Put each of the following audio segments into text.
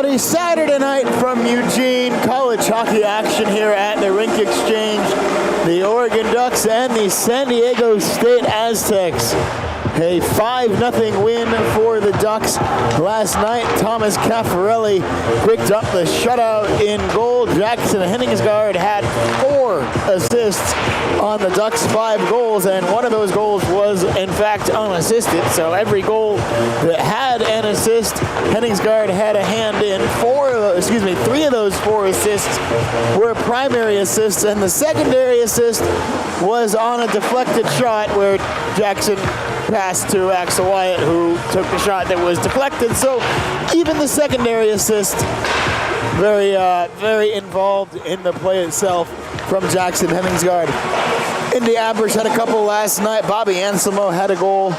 everybody. Saturday night from Eugene, college hockey action here at the Rink Exchange. The Oregon Ducks and the San Diego State Aztecs. A 5-0 win for the Ducks last night. Thomas Caffarelli picked up the shutout in goal. Jackson Henningsgaard had 4 assists on the Ducks' 5 goals, and one of those goals was in fact unassisted. So every goal that had an assist, Henningsgaard had a hand in. 3 of those 4 assists were primary assists, and the secondary assist was on a deflected shot where Jackson passed to Axel Wyatt, who took the shot that was deflected. So even the secondary assist, very involved in the play itself from Jackson Henningsgaard. Indy Abersh had a couple last night. Bobby Anselmo had a goal.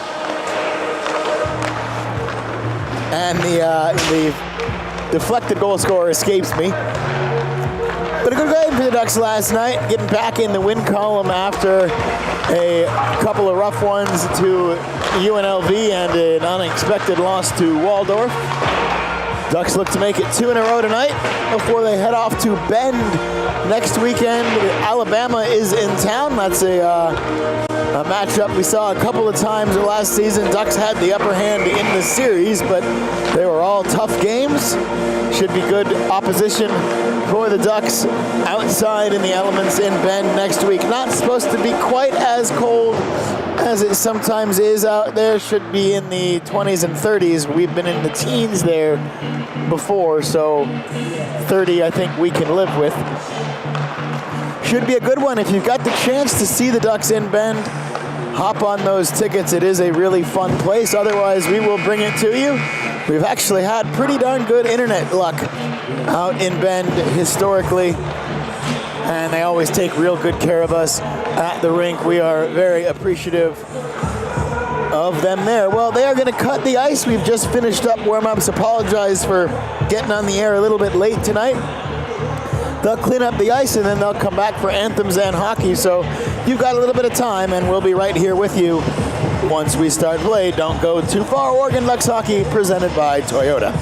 And the deflected goal scorer escapes me. But a good game for the Ducks last night, getting back in the win column after a couple of rough ones to UNLV and an unexpected loss to Waldorf. Ducks look to make it 2 in a row tonight before they head off to Bend next weekend. Alabama is in town. That's a matchup we saw a couple of times last season. Ducks had the upper hand in the series, but they were all tough games. Should be good opposition for the Ducks outside in the elements in Bend next week. Not supposed to be quite as cold as it sometimes is out there. Should be in the 20s and 30s. We've been in the teens there before, so 30 I think we can live with. Should be a good one. If you've got the chance to see the Ducks in Bend, hop on those tickets. It is a really fun place. Otherwise, we will bring it to you. We've actually had pretty darn good internet luck out in Bend historically, and they always take real good care of us at the rink. We are very appreciative of them there. Well, they are going to cut the ice. We've just finished up warm-ups. Apologize for getting on the air a little bit late tonight. They'll clean up the ice, and then they'll come back for anthems and hockey. So you've got a little bit of time, and we'll be right here with you once we start play. Don't go too far. Oregon Ducks hockey presented by Toyota.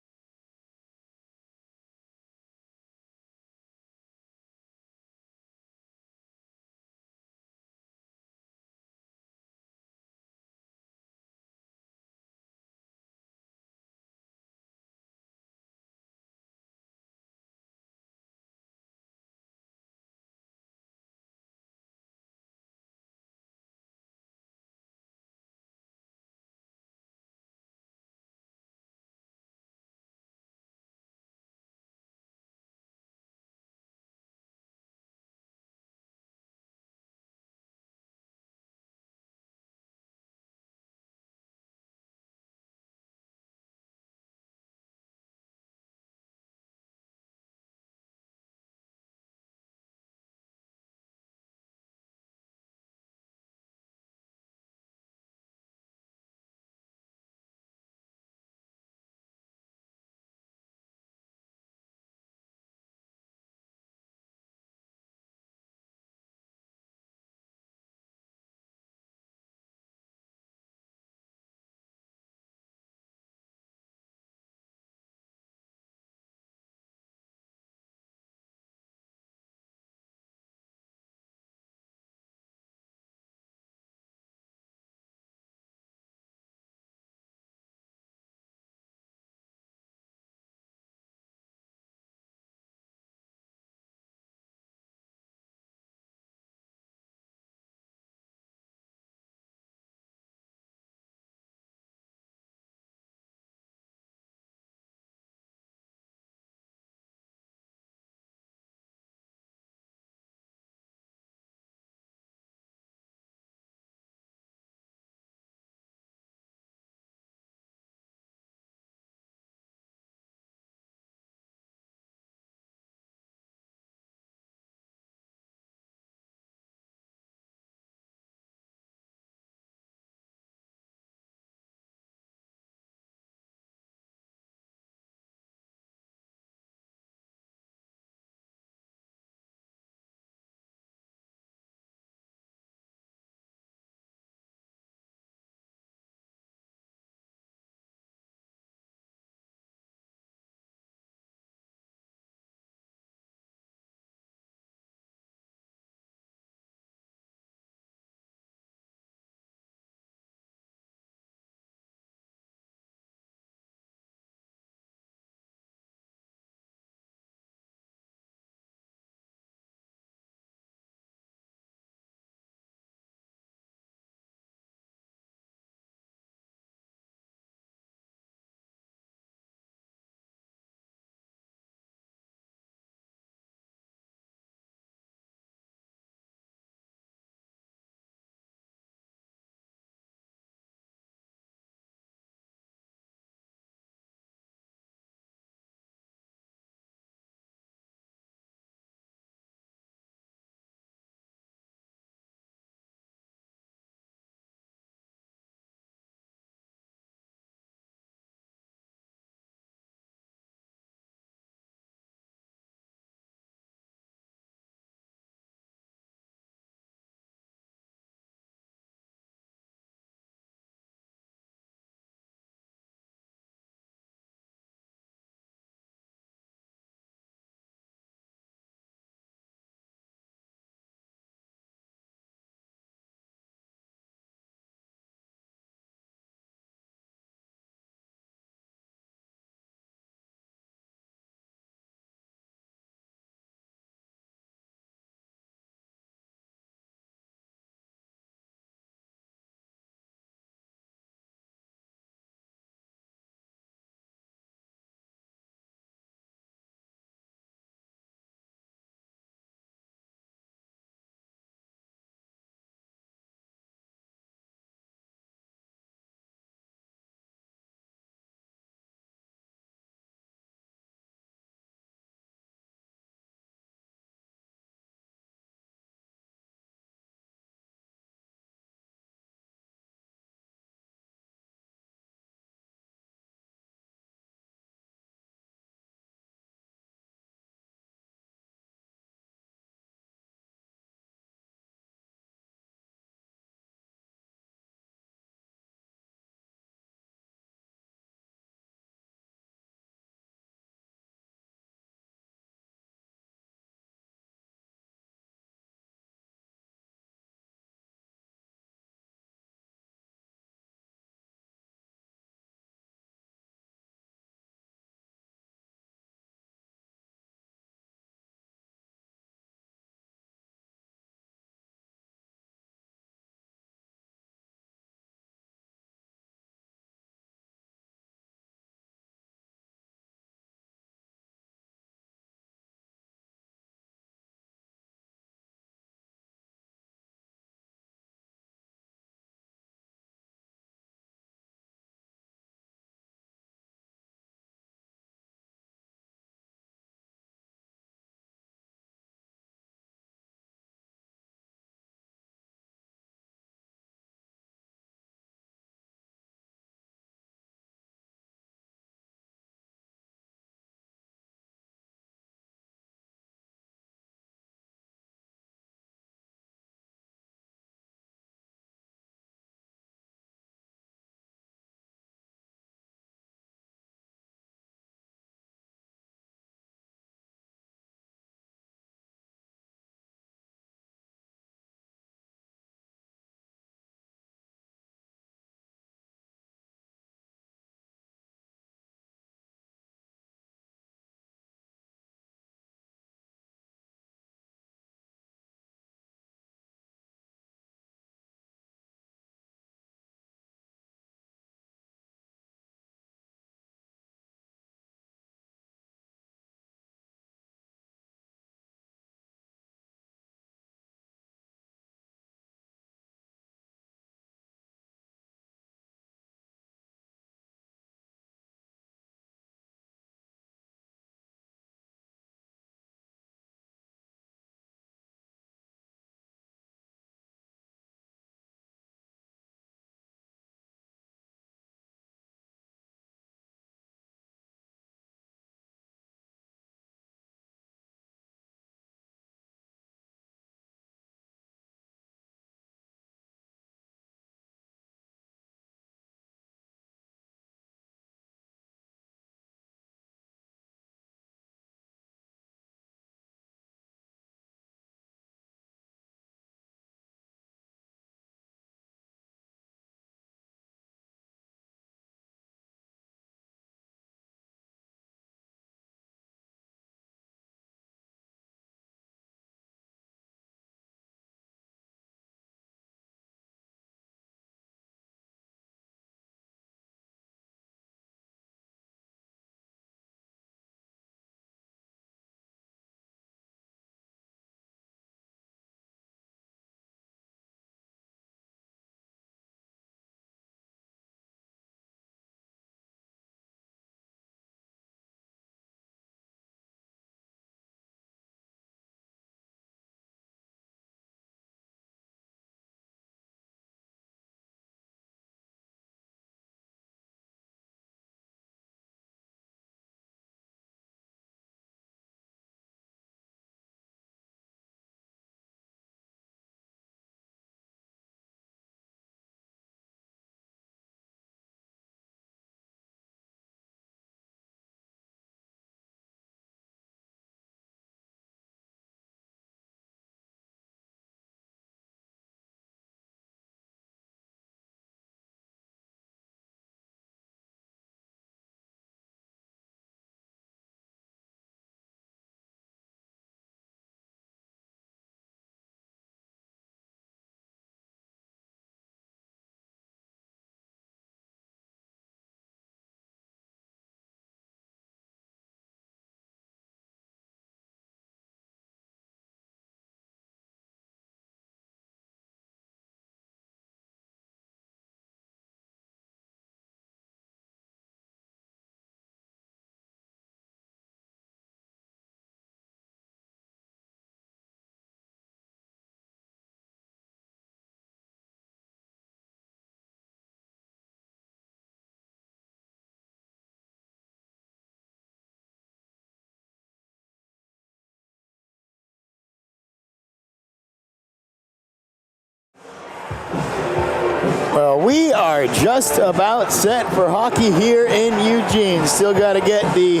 Well, we are just about set for hockey here in Eugene. Still got to get the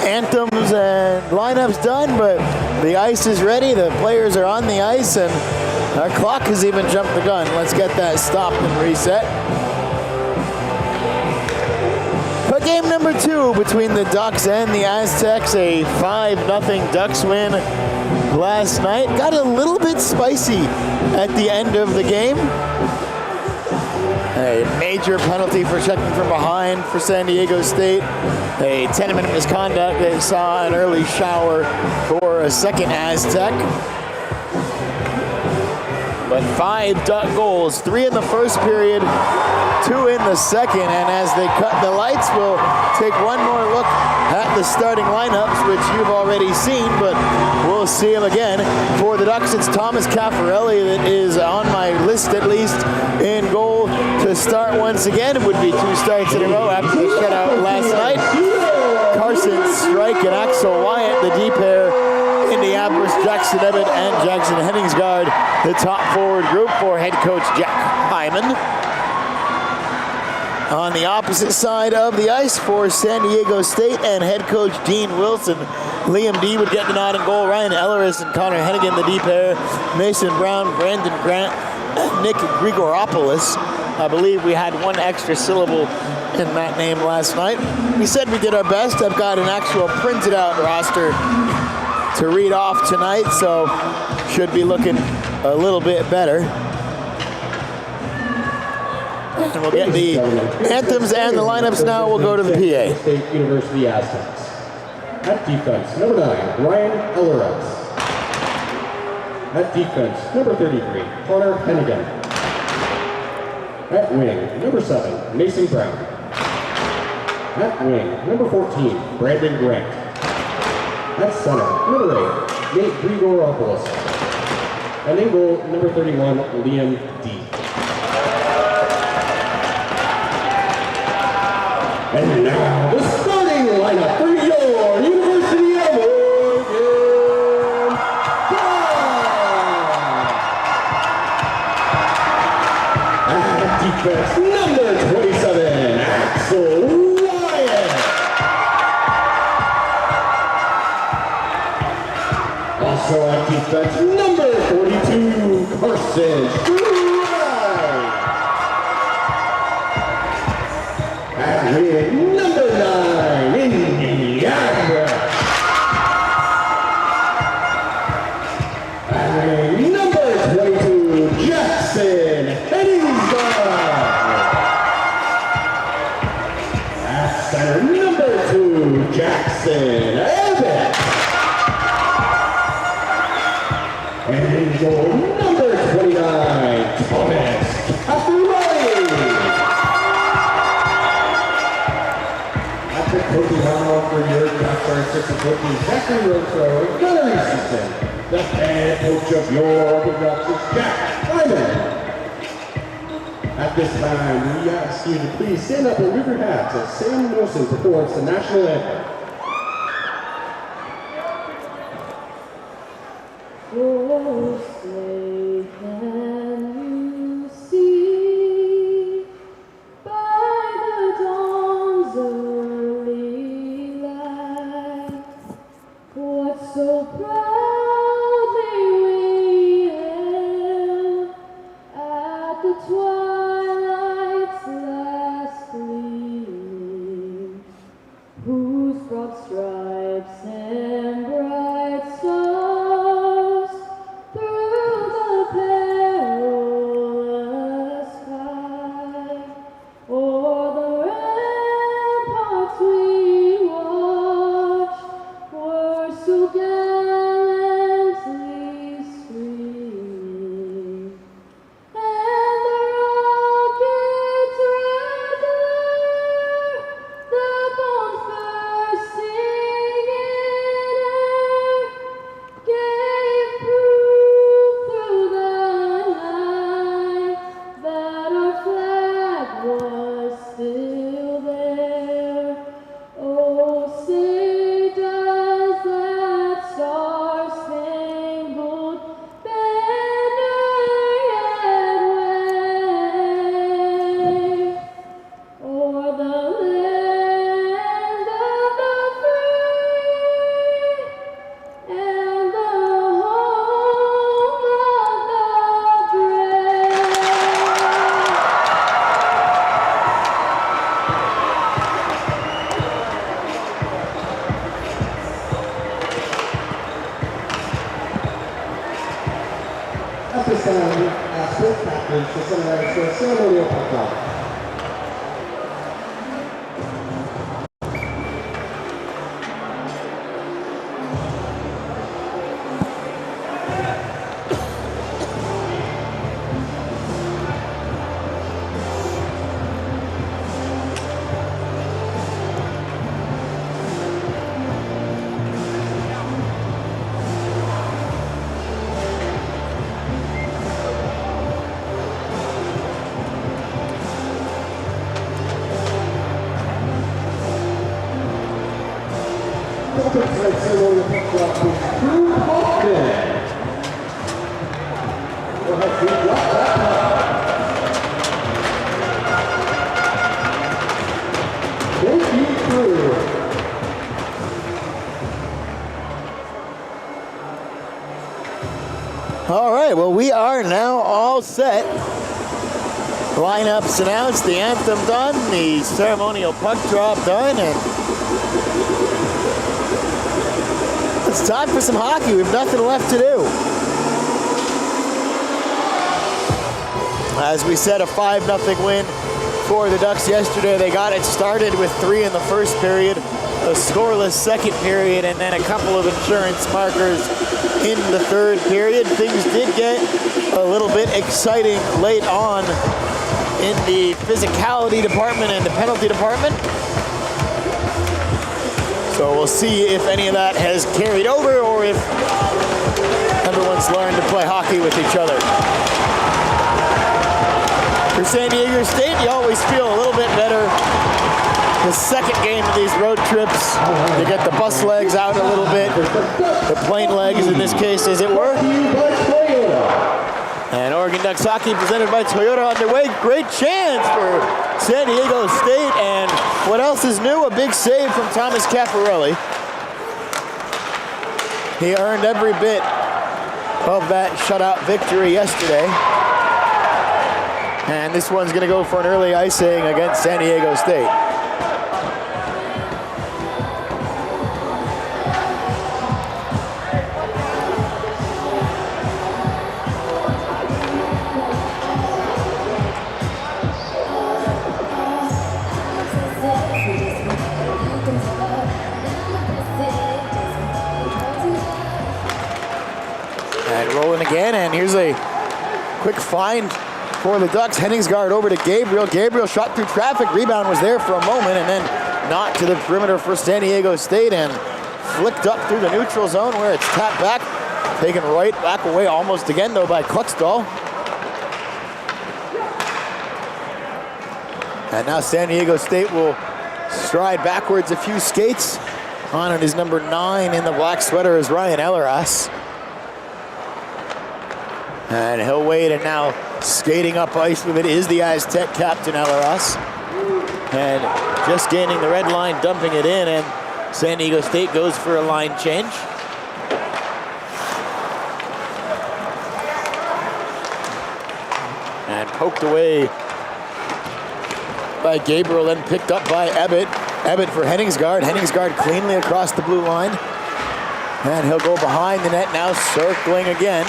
anthems and lineups done, but the ice is ready. The players are on the ice, and our clock has even jumped the gun. Let's get that stopped and reset. But game number 2 between the Ducks and the Aztecs, a 5-0 Ducks win last night. Got a little bit spicy at the end of the game. A major penalty for checking from behind for San Diego State. A 10-minute misconduct. They saw an early shower for a second Aztec. But 5 Duck goals, 3 in the first period, 2 in the second, and as they cut the lights, we'll take one more look at the starting lineups, which you've already seen, but we'll see them again. For the Ducks, it's Thomas Caffarelli that is on my list at least in goal to start once again. It would be 2 starts in a row after the shutout last night. Carson Strike and Axel Wyatt, the D pair. Indianapolis, Jackson Ebbett and Jackson Henningsgaard, the top forward group for head coach Jack Hyman. On the opposite side of the ice for San Diego State and head coach Dean Wilson, Liam D would get the nod in goal. Ryan Elleris and Connor Hennigan, the D pair. Mason Brown, Brandon Grant, and Nick Grigoropoulos. I believe we had one extra syllable in that name last night. We said we did our best. I've got an actual printed out roster to read off tonight, so should be looking a little bit better. And we'll get the anthems and the lineups now. We'll go to the PA. State University Aztecs. At defense, number 9, Ryan Elleris. At defense, number 33, Connor Hennigan. At wing, number 7, Mason Brown. At wing, number 14, Brandon Grant. At center, number 8, Nate Grigoropoulos. And in goal, number 31, Liam D. And now, the starting lineup for your University of Oregon Ducks. At defense, number 27, Axel Wyatt. Also at defense, number 42, Carson Strike. At wing, number 9, Indiana. At wing, number 22, Jackson Henningsgaard. At center, number 2, Jackson Ebbett. And in goal, number 29, Thomas Caffarelli. At the coaching helm for your Ducks are assistant coaches Zachary Rosso and Gunnar Easton. The head coach of your Ducks is Jack Hyman. At this time, we ask you to please stand up and move your hats as Sam Wilson performs the national anthem. Oh, say can you see by the dawn's early light what so proudly we hailed at the twilight's last gleaming, whose broad stripes and bright stars through the perilous fight, o'er the ramparts we watched, were so gallant. At this time, ask both captains to summarize the ceremonial puck drop. All right, well, we are now all set. Lineups announced, the anthem done, the ceremonial puck drop done, and it's time for some hockey. We have nothing left to do. As we said, a 5-0 win for the Ducks yesterday. They got it started with 3 in the first period, a scoreless second period, and then a couple of insurance markers in the third period. Things did get a little bit exciting late on in the physicality department and the penalty department. So we'll see if any of that has carried over or if everyone's learned to play hockey with each other. For San Diego State, you always feel a little bit better the second game of these road trips. You get the bus legs out a little bit, the plane legs in this case, as it were. And Oregon Ducks hockey presented by Toyota underway. Great chance for San Diego State. And what else is new? A big save from Thomas Caffarelli. He earned every bit of that shutout victory yesterday. And this one's going to go for an early icing against San Diego State. And rolling again, and here's a quick find for the Ducks. Henningsgaard over to Gabriel. Gabriel shot through traffic. Rebound was there for a moment, and then knocked to the perimeter for San Diego State and flicked up through the neutral zone where it's tapped back. Taken right back away almost again, though, by Kluxdahl. And now San Diego State will stride backwards a few skates. On it is number 9 in the black sweater is Ryan Elleras. And he'll wait, and now skating up ice with it is the Aztec captain, Elleras. And just gaining the red line, dumping it in, and San Diego State goes for a line change. And poked away by Gabriel, then picked up by Ebbett. Ebbett for Henningsgaard. Henningsgaard cleanly across the blue line. And he'll go behind the net now, circling again.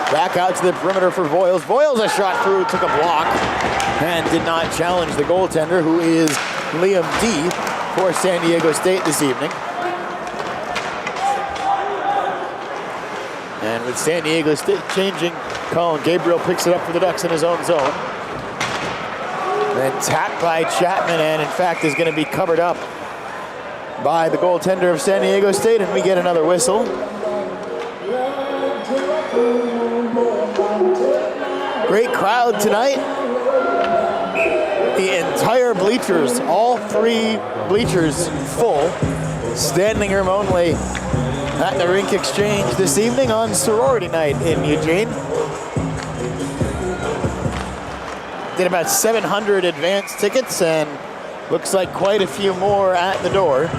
Back out to the perimeter for Voiles. Voiles a shot through, took a block, and did not challenge the goaltender, who is Liam D. for San Diego State this evening. And with San Diego State changing, Colin Gabriel picks it up for the Ducks in his own zone. Then tapped by Chapman, and in fact is going to be covered up by the goaltender of San Diego State, and we get another whistle. Great crowd tonight. The entire bleachers, all 3 bleachers full. Standing room only at the Rink Exchange this evening on sorority night in Eugene. Did about 700 advance tickets, and looks like quite a few more at the door.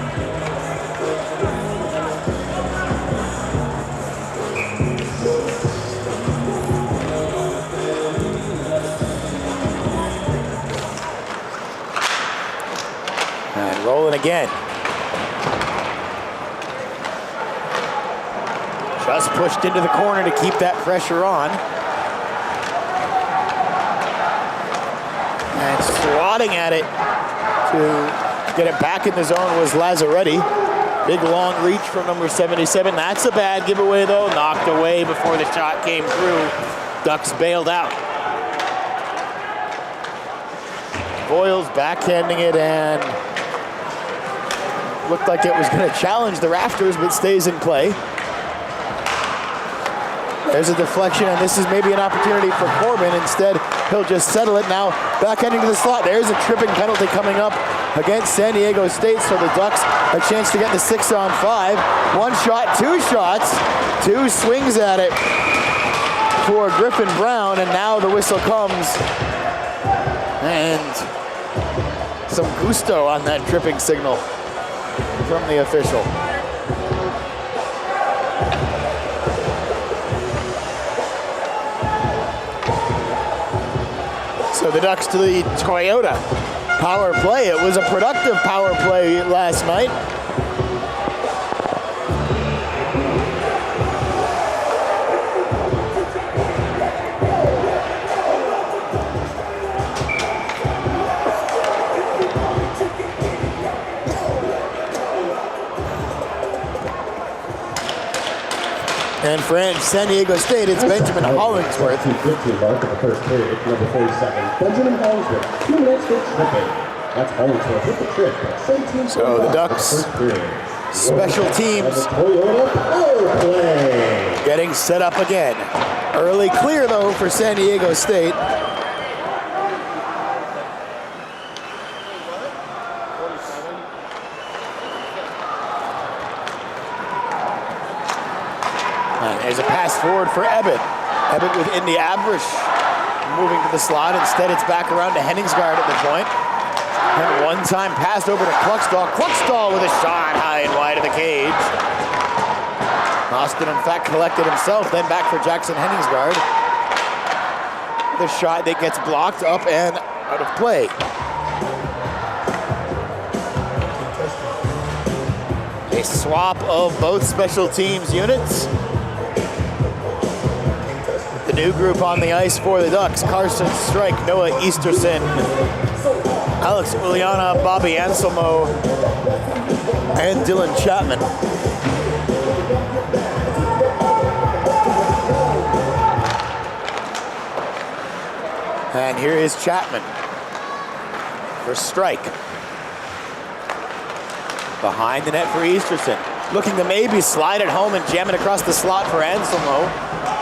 And rolling again. Just pushed into the corner to keep that pressure on. And swatting at it to get it back in the zone was Lazzaretti. Big long reach from number 77. That's a bad giveaway though. Knocked away before the shot came through. Ducks bailed out. Boyles backhanding it and looked like it was going to challenge the rafters, but stays in play. There's a deflection, and this is maybe an opportunity for Corbin. Instead, he'll just settle it now. Backhanding to the slot. There's a tripping penalty coming up against San Diego State, so the Ducks a chance to get the 6-on-5. One shot, two shots, two swings at it for Griffin Brown, and now the whistle comes. And some gusto on that tripping signal from the official. So the Ducks to the Toyota power play. It was a productive power play last night. And for San Diego State, it's Benjamin Hollingsworth. 2:15 mark in the first period, number 47. Benjamin Hollingsworth, 2 minutes for tripping. That's Hollingsworth with the trip. So the Ducks, special teams, getting set up again. Early clear though for San Diego State. There's a pass forward for Ebbett. Ebbett within the average, moving to the slot. Instead, it's back around to Henningsgaard at the point. And one time passed over to Kluckstall. Kluckstall with a shot high and wide of the cage. Austin, in fact, collected himself, then back for Jackson Henningsgaard. The shot that gets blocked up and out of play. A swap of both special teams units. The new group on the ice for the Ducks: Carson Strike, Noah Easterson, Alex Uliana, Bobby Anselmo, and Dylan Chapman. And here is Chapman for Strike. Behind the net for Easterson. Looking to maybe slide it home and jam it across the slot for Anselmo.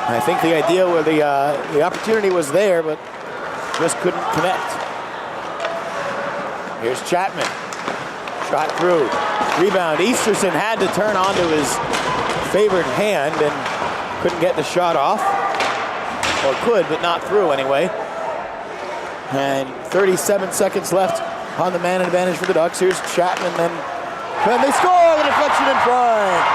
I think the idea where the opportunity was there, but just couldn't connect. Here's Chapman. Shot through. Rebound. Easterson had to turn onto his favored hand and couldn't get the shot off. Or could, but not through anyway. And 37 seconds left on the man advantage for the Ducks. Here's Chapman, then they score! The deflection in front.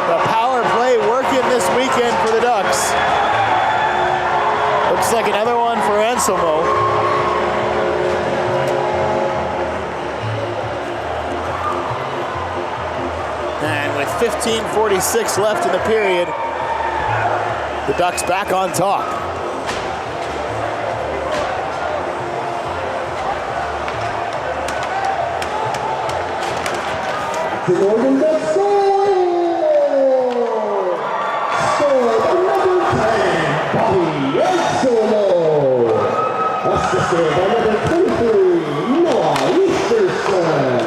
The power play working this weekend for the Ducks. Looks like another one for Anselmo. And with 15:46 left in the period, the Ducks back on top. The Oregon Ducks score number 10, Bobby Anselmo. Assisted by number 23, Noah Easterson.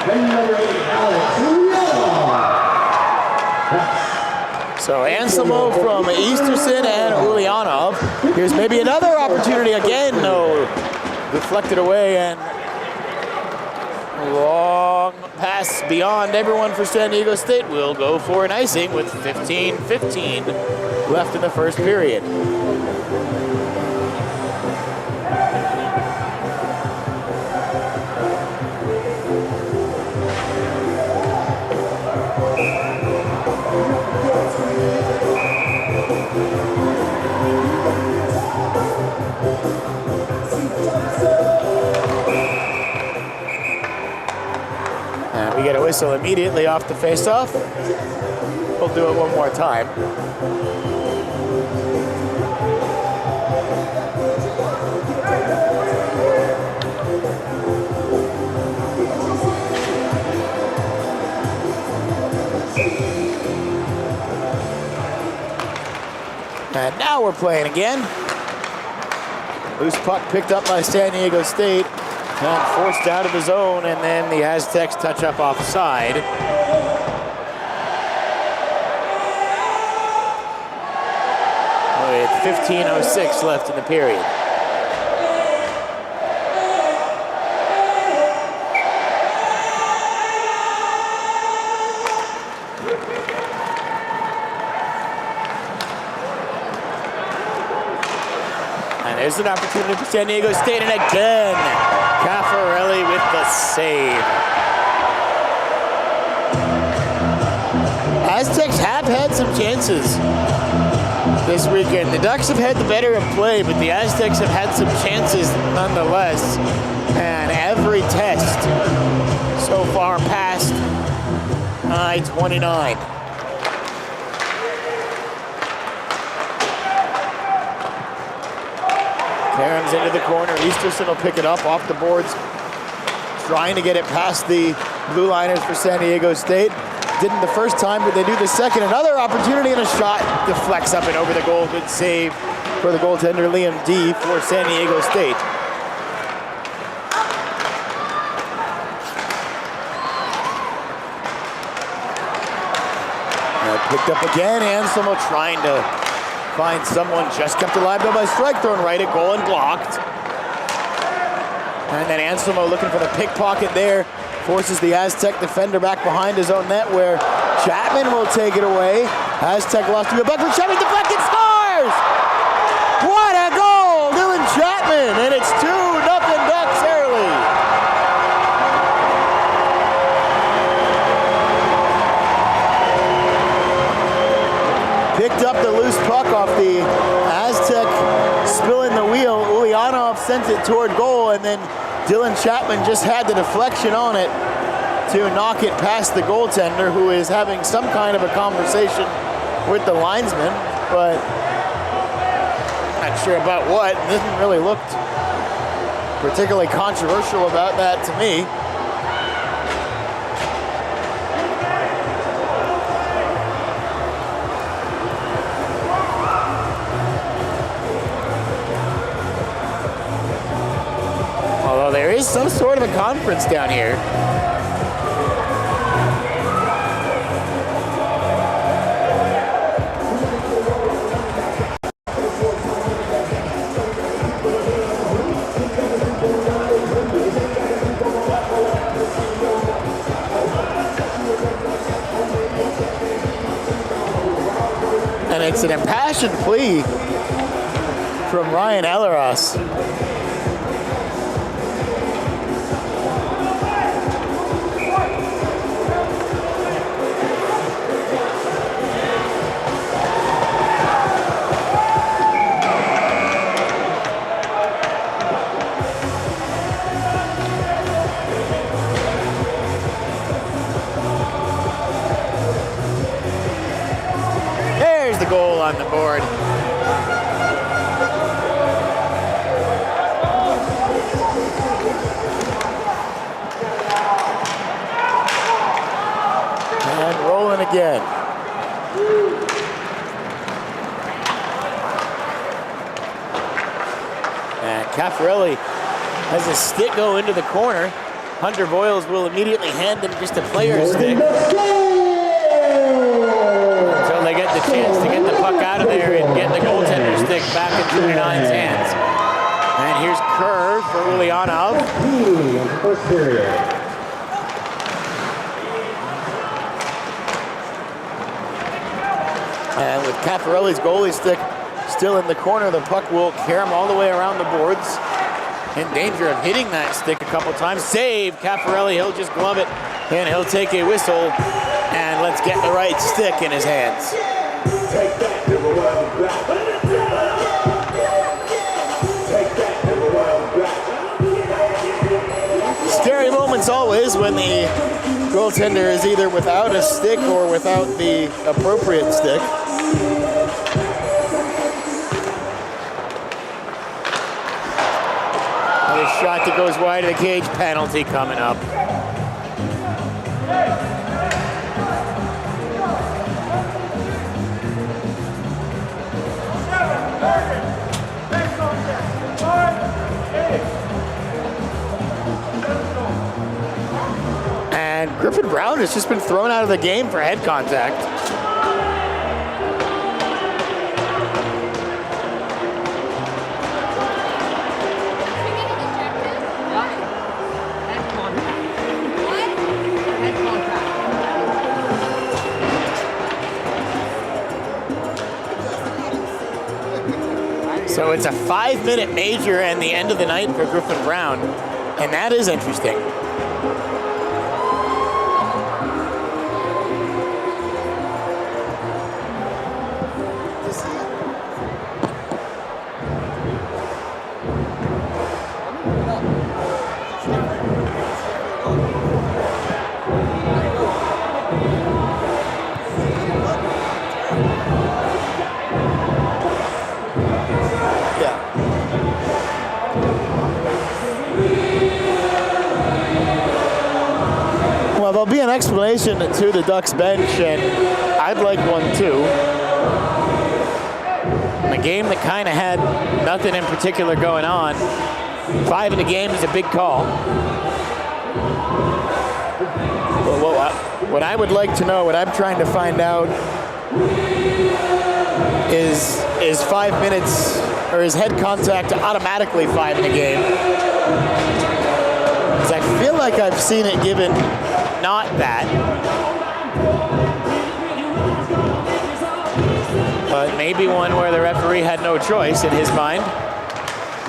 And number 8, Alex Uliana. So Anselmo from Easterson and Ulyanov. Here's maybe another opportunity again. No, deflected away and long pass beyond everyone for San Diego State. Will go for an icing with 15:15 left in the first period. We get a whistle immediately off the face-off. We'll do it one more time. And now we're playing again. Loose puck picked up by San Diego State and forced out of the zone, and then the Aztecs touch up offside. With 15:06 left in the period. There's an opportunity for San Diego State, and again, Caffarelli with the save. Aztecs have had some chances this weekend. The Ducks have had the better of play, but the Aztecs have had some chances nonetheless. And every test so far past I-29. Karam's into the corner. Easterson will pick it up off the boards, trying to get it past the blue liners for San Diego State. Didn't the first time, but they do the second. Another opportunity and a shot deflects up and over the goal. Good save for the goaltender, Liam D, for San Diego State. Picked up again. Anselmo trying to find someone, just kept alive though by strike, thrown right at goal and blocked. And then Anselmo looking for the pickpocket there, forces the Aztec defender back behind his own net, where Chapman will take it away. Aztec lost to a buck for Chapman, deflected, scores! What a goal, Dylan Chapman, and it's 2-0 Ducks early. Picked up the loose puck off the Aztec spilling the wheel. Ulyanov sent it toward goal, and then Dylan Chapman just had the deflection on it to knock it past the goaltender, who is having some kind of a conversation with the linesman, but not sure about what. It doesn't really look particularly controversial about that to me. Although there is some sort of a conference down here. And it's an impassioned plea from Ryan Elleros. Goal on the board. And rolling again. And Caffarelli has a stick go into the corner. Hunter Boyles will immediately hand him just a player's stick. They get the chance to get the puck out of there and get the goaltender stick back in 29's hands. And here's Kerr for Ulyanov. First period. And with Caffarelli's goalie stick still in the corner, the puck will carry him all the way around the boards. In danger of hitting that stick a couple times. Save, Caffarelli, he'll just glove it, and he'll take a whistle. And let's get the right stick in his hands. Scary moments always when the goaltender is either without a stick or without the appropriate stick. Another shot that goes wide of the cage, penalty coming up. it's just been thrown out of the game for head contact. So it's a 5-minute major and the end of the night for Griffin Brown, and that is interesting. Well, there'll be an explanation to the Ducks bench, and I'd like one too. In a game that kind of had nothing in particular going on, 5 in the game is a big call. Well, what I would like to know, what I'm trying to find out, is 5 minutes, or is head contact automatically 5 in a game? Because I feel like I've seen it given not that. But maybe one where the referee had no choice in his mind.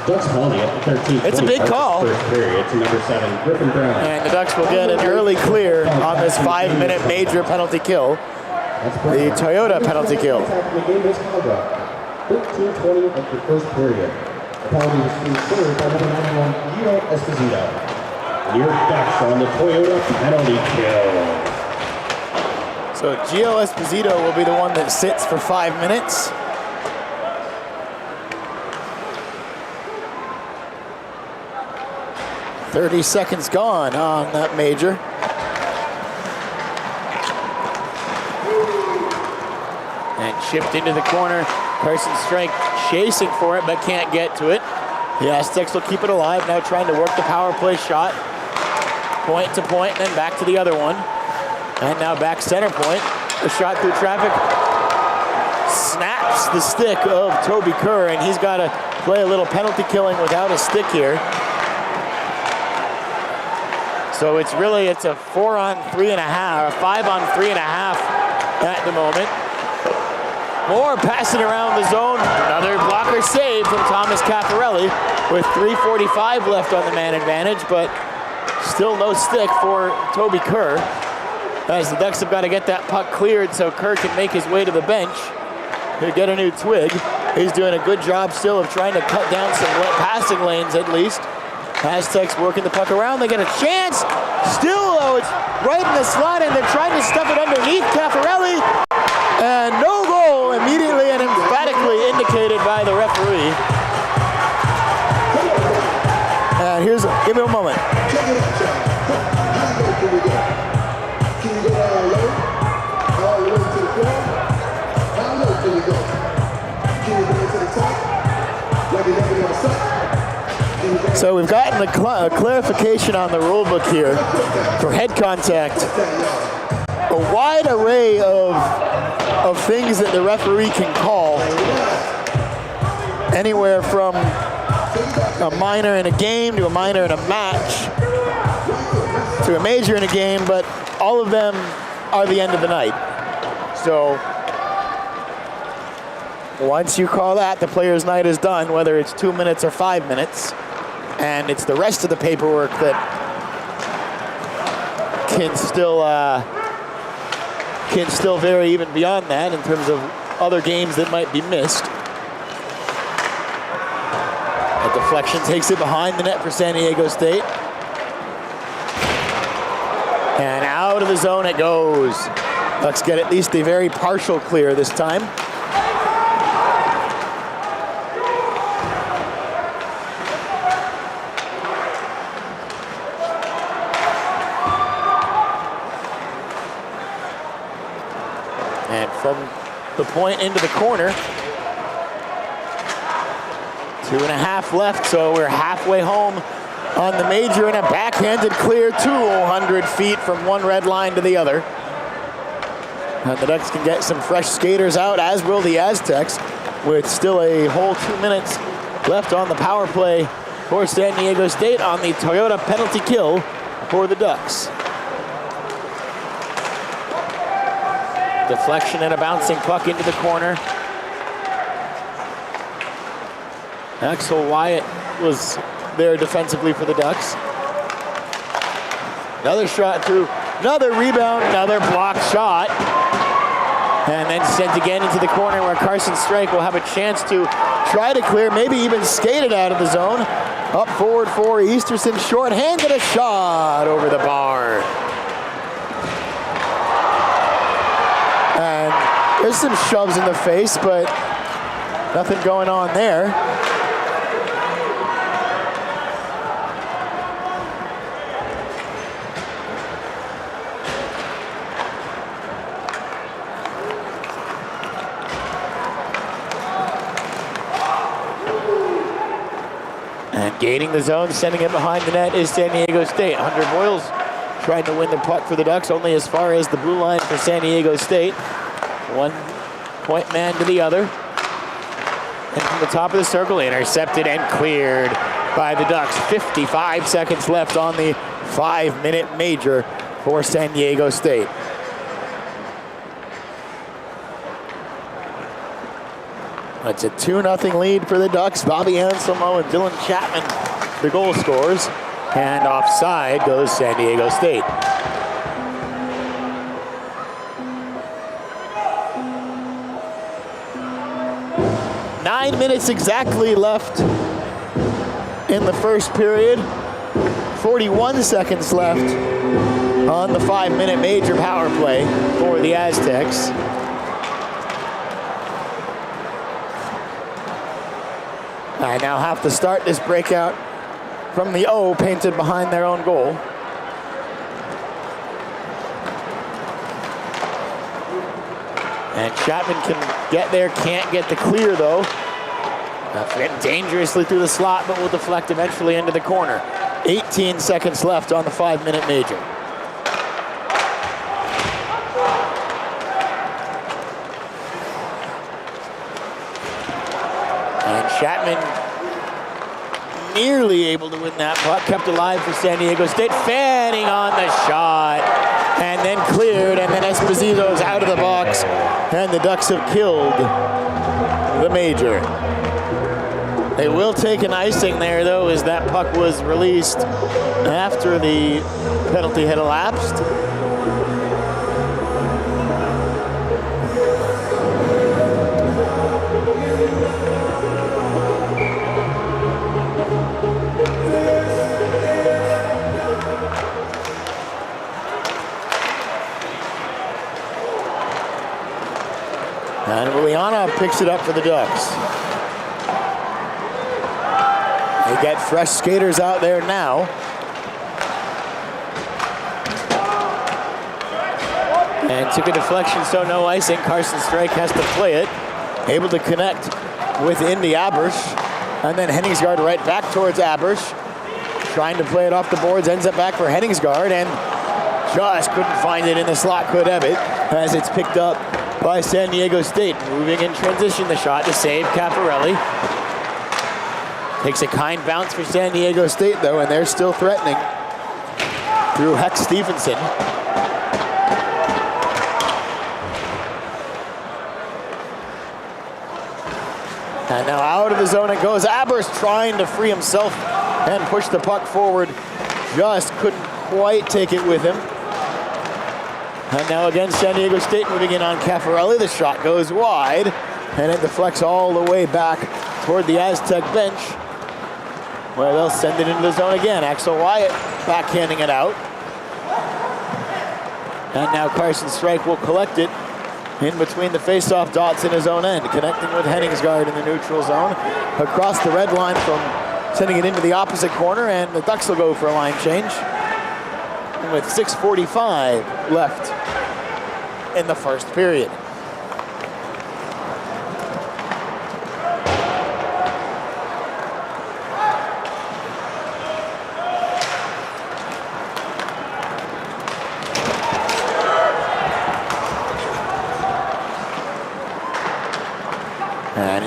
Ducks calling it the 13th. It's a big call. First period to number 7, Griffin Brown. And the Ducks will get an early clear on this 5-minute major penalty kill. The Toyota penalty kill. The game is called up. 13:20 of the first period. The penalty was being served by number 91, Gio Esposito. Near Ducks on the Toyota penalty kill. So Gio Esposito will be the one that sits for 5 minutes. "30 seconds gone on that major. And chipped into the corner. Carson Strike chasing for it, but can't get to it. The Aztecs will keep it alive, now trying to work the power play shot. Point to point, and then back to the other one. And now back center point. A shot through traffic. Snaps the stick of Toby Kerr, and he's got to play a little penalty killing without a stick here. So it's a 4-on-3.5, a 5-on-3.5 at the moment. More passing around the zone. Another blocker save from Thomas Caffarelli with 3:45 left on the man advantage, but still no stick for Toby Kerr, as the Ducks have got to get that puck cleared so Kerr can make his way to the bench to get a new twig. He's doing a good job still of trying to cut down some passing lanes at least. Aztecs working the puck around. They get a chance. Still, though, it's right in the slot, and they're trying to stuff it underneath Caffarelli. And no goal immediately and emphatically indicated by the referee. And give me a moment. Check it out, y'all. How low can we go? Can you go down low? All the way to the floor? How low can you go? Can you go to the top? Like you never got sucked? So we've gotten a clarification on the rule book here for head contact. A wide array of things that the referee can call. Anywhere from a minor in a game to a minor in a match to a major in a game, but all of them are the end of the night. So once you call that, the player's night is done, whether it's 2 minutes or 5 minutes. And it's the rest of the paperwork that can still vary even beyond that in terms of other games that might be missed. A deflection takes it behind the net for San Diego State. And out of the zone it goes. Ducks get at least a very partial clear this time. And from the point into the corner, 2.5 left, so we're halfway home on the Major and a backhanded clear 200 feet from one red line to the other. And the Ducks can get some fresh skaters out, as will the Aztecs, with still a whole 2 minutes left on the power play for San Diego State on the Toyota penalty kill for the Ducks. Deflection and a bouncing puck into the corner. Axel Wyatt was there defensively for the Ducks. Another shot through, another rebound, another block shot. And then sent again into the corner where Carson Strike will have a chance to try to clear, maybe even skate it out of the zone. Up forward for Easterson, short-handed, a shot over the bar. And there's some shoves in the face, but nothing going on there. Gaining the zone, sending it behind the net is San Diego State. Hunter Boyles trying to win the puck for the Ducks, only as far as the blue line for San Diego State. 1 point man to the other. And from the top of the circle, intercepted and cleared by the Ducks. 55 seconds left on the 5-minute major for San Diego State. It's a 2-0 lead for the Ducks. Bobby Anselmo and Dylan Chapman, the goal scorers. And offside goes San Diego State. Nine minutes exactly left in the first period. 41 seconds left on the 5-minute major power play for the Aztecs. I now have to start this breakout from the O painted behind their own goal. And Chapman can get there, can't get the clear though. That's getting dangerously through the slot, but will deflect eventually into the corner. 18 seconds left on the 5-minute major. Chapman nearly able to win that puck, kept alive for San Diego State, fanning on the shot, and then cleared, and then Esposito's out of the box, and the Ducks have killed the major. They will take an icing there, though, as that puck was released after the penalty had elapsed. And Liliana picks it up for the Ducks. They get fresh skaters out there now. And took a deflection, so no icing. Carson Strike has to play it. Able to connect with Indy Abersh. And then Henningsgaard right back towards Abersh. Trying to play it off the boards, ends up back for Henningsgaard, and just couldn't find it in the slot, could Ebbett, as it's picked up by San Diego State. Moving in transition, the shot to save Caparelli. Takes a kind bounce for San Diego State, though, and they're still threatening through Heck Stevenson. And now out of the zone it goes. Abersh trying to free himself and push the puck forward. Just couldn't quite take it with him. And now again, San Diego State moving in on Cafarelli. The shot goes wide, and it deflects all the way back toward the Aztec bench, where they'll send it into the zone again. Axel Wyatt backhanding it out. And now Carson Strike will collect it in between the face-off dots in his own end, connecting with Henningsgaard in the neutral zone. Across the red line from sending it into the opposite corner, and the Ducks will go for a line change. And with 6:45 left in the first period.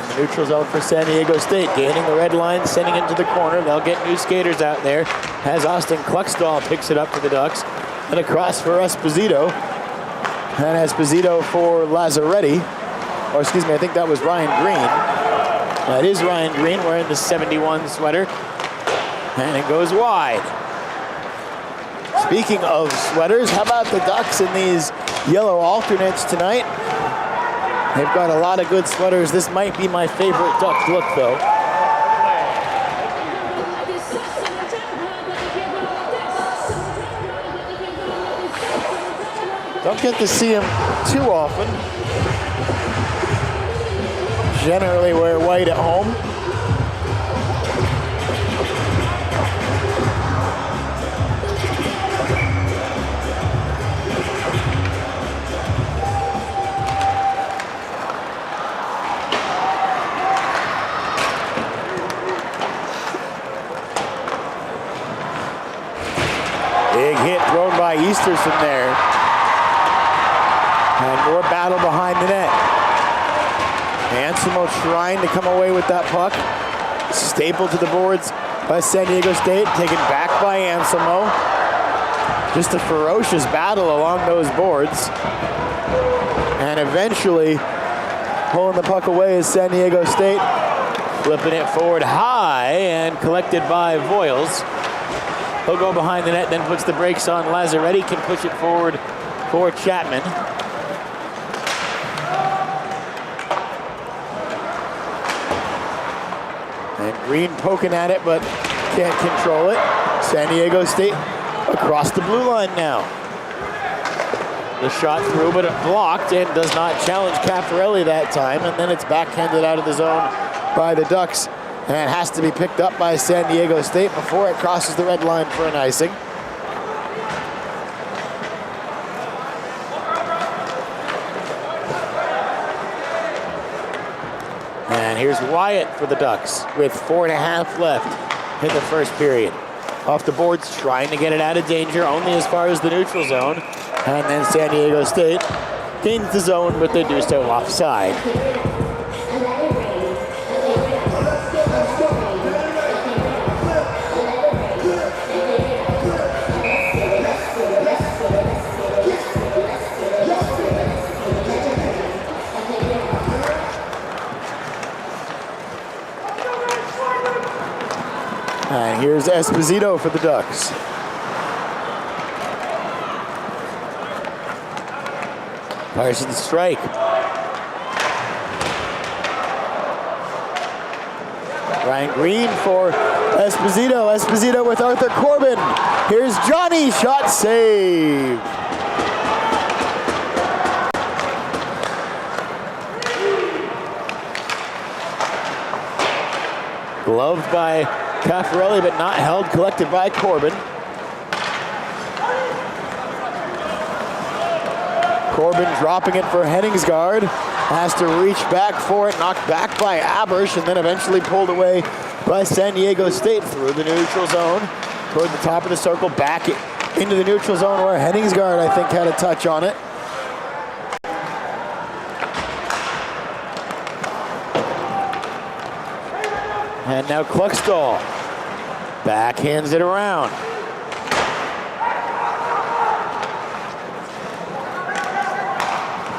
in the neutral zone for San Diego State, gaining the red line, sending it to the corner. They'll get new skaters out there as Austin Kluckstall picks it up for the Ducks. And across for Esposito. And Esposito for Lazzaretti. Or excuse me, I think that was Ryan Green. That is Ryan Green wearing the 71 sweater. And it goes wide. Speaking of sweaters, how about the Ducks in these yellow alternates tonight? They've got a lot of good sweaters. This might be my favorite Duck look, though. Don't get to see them too often. Generally wear white at home. Big hit thrown by Easterson there. And more battle behind the net. Anselmo trying to come away with that puck. Stapled to the boards by San Diego State. Taken back by Anselmo. Just a ferocious battle along those boards. And eventually pulling the puck away is San Diego State. Flipping it forward high and collected by Voiles. He'll go behind the net, then puts the brakes on. Lazzaretti can push it forward for Chapman. And Green poking at it, but can't control it. San Diego State across the blue line now. The shot through, but it blocked and does not challenge Caffarelli that time. And then it's backhanded out of the zone by the Ducks. And it has to be picked up by San Diego State before it crosses the red line for an icing. And here's Wyatt for the Ducks with 4.5 left in the first period. Off the boards, trying to get it out of danger, only as far as the neutral zone. And then San Diego State gains the zone, but they do so offside. And here's Esposito for the Ducks. Parsons strike. Ryan Green for Esposito. Esposito with Arthur Corbin. Here's Johnny, shot save. Gloved by Caffarelli, but not held, collected by Corbin. Corbin dropping it for Henningsgaard. Has to reach back for it, knocked back by Abersh, and then eventually pulled away by San Diego State through the neutral zone. Toward the top of the circle, back into the neutral zone where Henningsgaard, I think, had a touch on it. And now Kluckstall backhands it around.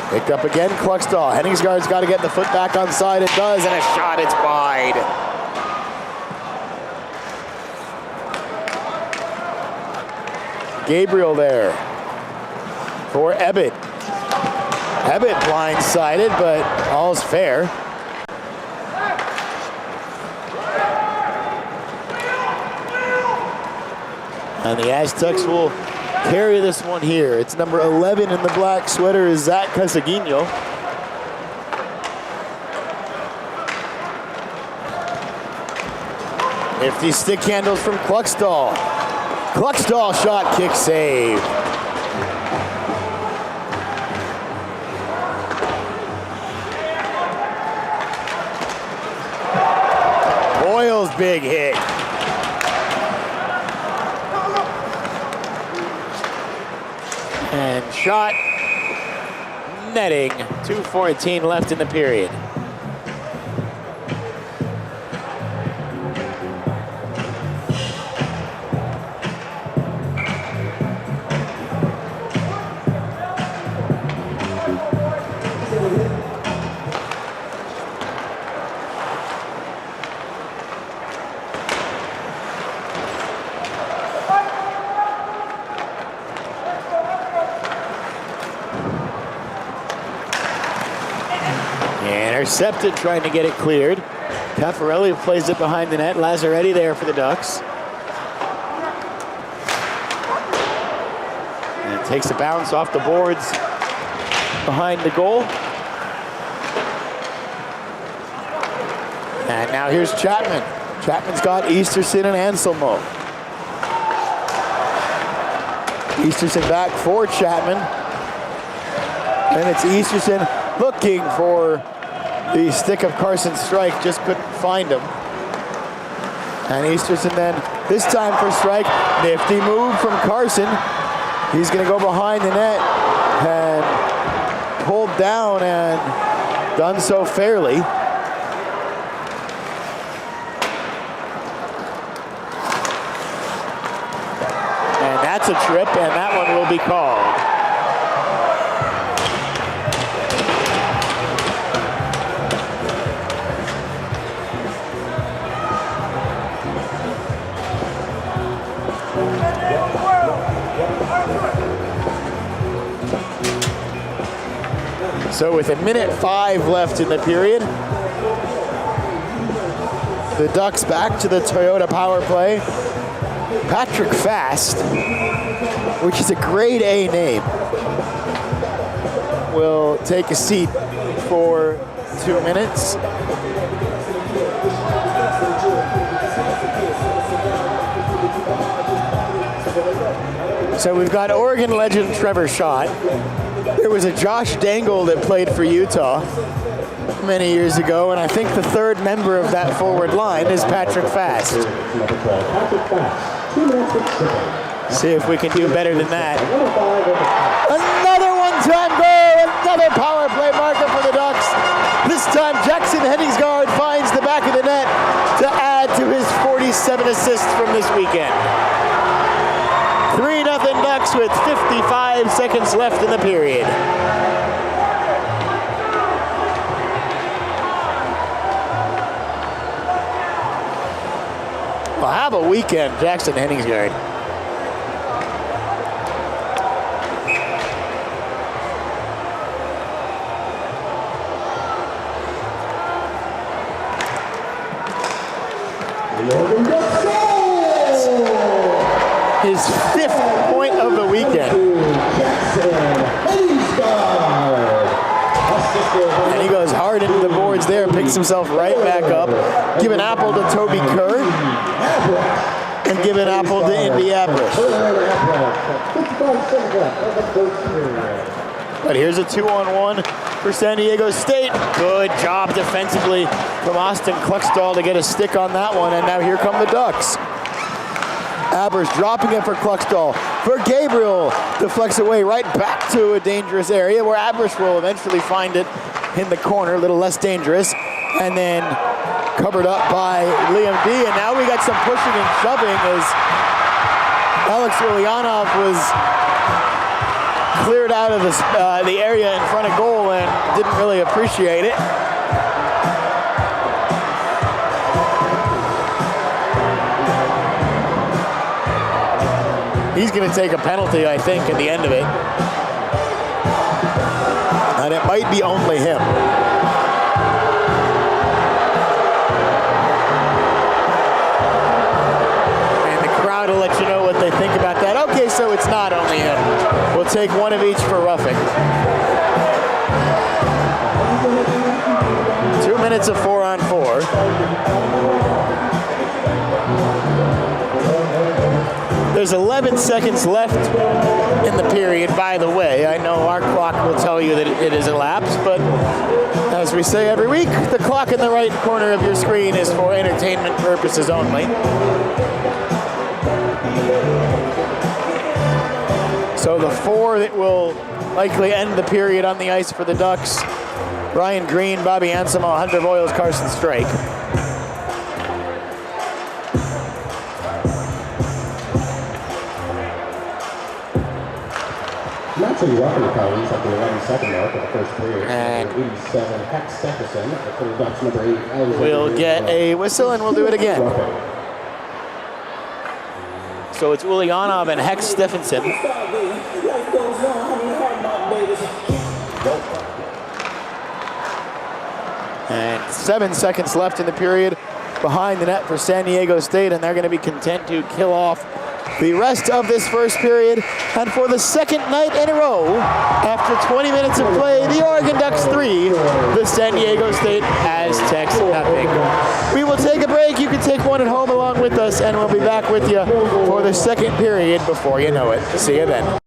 Picked up again, Kluckstall. Henningsgaard's got to get the foot back on side. It does, and a shot, it's wide. Gabriel there for Ebbett. Ebbett blindsided, but all's fair. And the Aztecs will carry this one here. It's number 11 in the black sweater is Zach Casaguino. Nifty stick handles from Kluckstall. Kluckstall shot, kick, save. Boyle's big hit. And shot, netting, 2:14 left in the period. Intercepted, trying to get it cleared. Caffarelli plays it behind the net. Lazzaretti there for the Ducks. And takes a bounce off the boards behind the goal. And now here's Chapman. Chapman's got Easterson and Anselmo. Easterson back for Chapman. And it's Easterson looking for the stick of Carson Strike, just couldn't find him. And Easterson then, this time for Strike, nifty move from Carson. He's gonna go behind the net and pulled down and done so fairly. And that's a trip, and that one will be called. So with 1:05 left in the period, the Ducks back to the Toyota power play. Patrick Fast, which is a grade A name, will take a seat for 2 minutes. So we've got Oregon legend Trevor Schott. There was a Josh Dangle that played for Utah many years ago, and I think the third member of that forward line is Patrick Fast. See if we can do better than that. Another one-time goal, another power play marker for the Ducks. This time Jackson Henningsgaard finds the back of the net to add to his 47 assists from this weekend. 3-0 Ducks with 55 seconds left in the period. Well, have a weekend, Jackson Henningsgaard. His 5th point of the weekend. And he goes hard into the boards there, picks himself right back up. Give an apple to Toby Kerr. And give an apple to Indianapolis. But here's a 2-on-1 for San Diego State. Good job defensively from Austin Kluckstall to get a stick on that one. And now here come the Ducks. Abbers dropping it for Kluckstall. For Gabriel, deflects away right back to a dangerous area where Abbers will eventually find it in the corner, a little less dangerous. And then covered up by Liam D. And now we got some pushing and shoving as Alex Ulyanov was cleared out of the area in front of goal and didn't really appreciate it. He's going to take a penalty, I think, at the end of it. And it might be only him. And the crowd will let you know what they think about that. Okay, so it's not only him. We'll take one of each for roughing. 2 minutes of 4-on-4. There's 11 seconds left in the period, by the way. I know our clock will tell you that it is elapsed, but as we say every week, the clock in the right corner of your screen is for entertainment purposes only. So the 4 that will likely end the period on the ice for the Ducks: Ryan Green, Bobby Anselmo, Hunter Boyles, Carson Strike. Actually roughing penalties at the 11-second mark of the first period. 87 Hex Stephenson for the Ducks, number 8. We'll get a whistle and we'll do it again. So it's Ulyanov and Hex Stephenson. 7 seconds left in the period behind the net for San Diego State, and they're going to be content to kill off the rest of this first period. And for the second night in a row, after 20 minutes of play, the Oregon Ducks 3, the San Diego State Aztecs nothing. We will take a break. You can take one at home along with us, and we'll be back with you for the second period before you know it. See you then.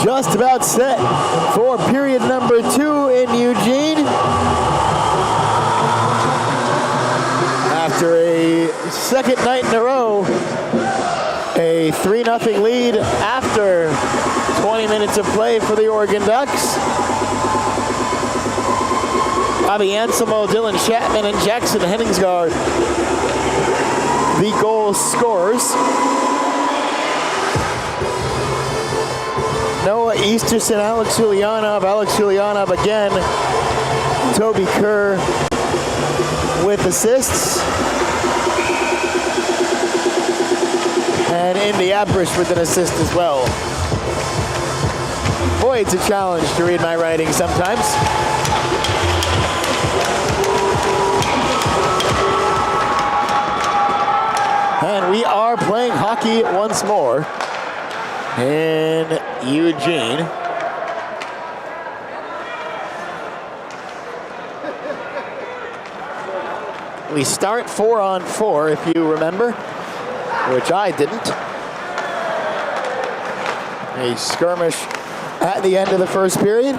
just about set for period number 2 in Eugene. After a second night in a row, a 3-0 lead after 20 minutes of play for the Oregon Ducks. Bobby Anselmo, Dylan Chapman, and Jackson Henningsgaard, the goal scorers. Noah Easterson, Alex Ulyanov again. Toby Kerr with assists. And Indy Abrish with an assist as well. Boy, it's a challenge to read my writing sometimes. And we are playing hockey once more in Eugene. We start 4-on-4, if you remember, which I didn't. A skirmish at the end of the first period.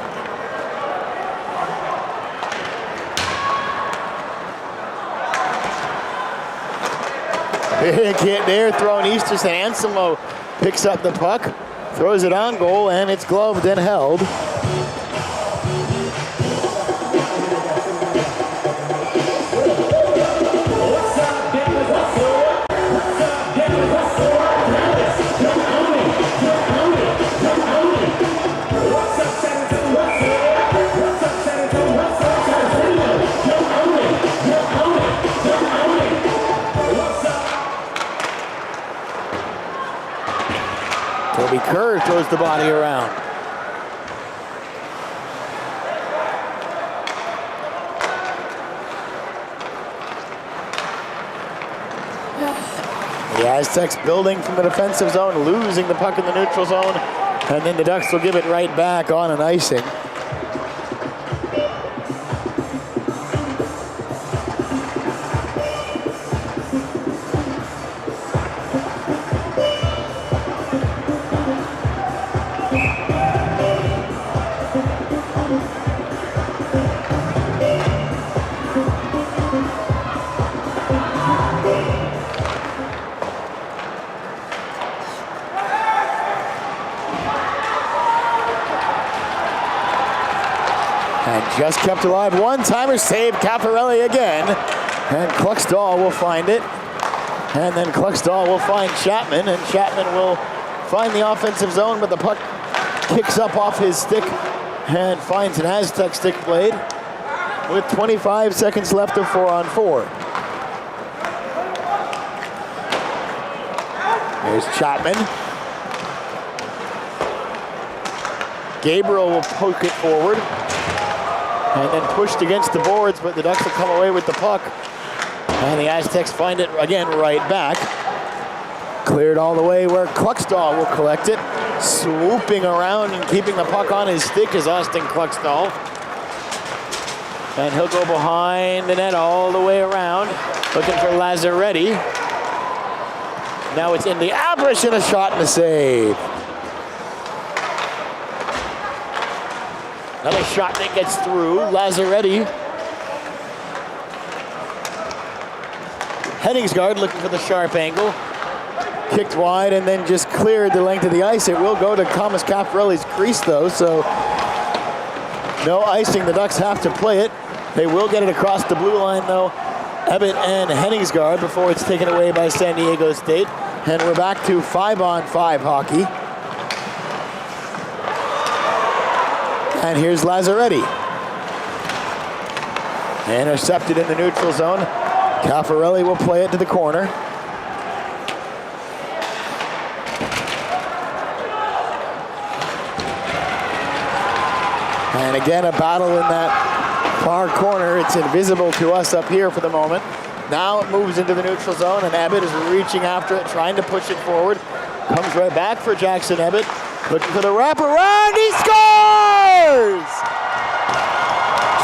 Big hit there, thrown Easterson. Anselmo picks up the puck, throws it on goal, and it's gloved and held. Toby Kerr throws the body around. The Aztecs building from the defensive zone, losing the puck in the neutral zone, and then the Ducks will give it right back on an icing. Just kept alive. One-timer save, Caffarelli again. And Kluckstall will find it. And then Kluckstall will find Chapman, and Chapman will find the offensive zone, but the puck kicks up off his stick and finds an Aztec stick blade with 25 seconds left of 4-on-4. Here's Chapman. Gabriel will poke it forward. And then pushed against the boards, but the Ducks will come away with the puck. And the Aztecs find it again right back. Cleared all the way where Kluckstall will collect it. Swooping around and keeping the puck on his stick is Austin Kluckstall. And he'll go behind the net all the way around, looking for Lazzaretti. Now it's Indy Abrish and a shot and a save. Another shot that gets through. Lazzaretti. Henningsgaard looking for the sharp angle. Kicked wide and then just cleared the length of the ice. It will go to Thomas Caffarelli's crease though, so no icing. The Ducks have to play it. They will get it across the blue line though. Ebbett and Henningsgaard before it's taken away by San Diego State. And we're back to 5-on-5 hockey. And here's Lazzaretti. Intercepted in the neutral zone. Caffarelli will play it to the corner. And again, a battle in that far corner. It's invisible to us up here for the moment. Now it moves into the neutral zone, and Ebbett is reaching after it, trying to push it forward. Comes right back for Jackson Ebbett. Looking for the wraparound, he scores!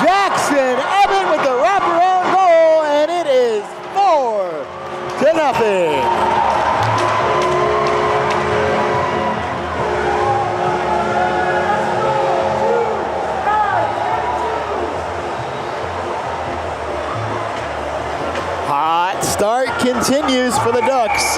Jackson Ebbett with the wraparound goal, and it is 4-0. start continues for the Ducks.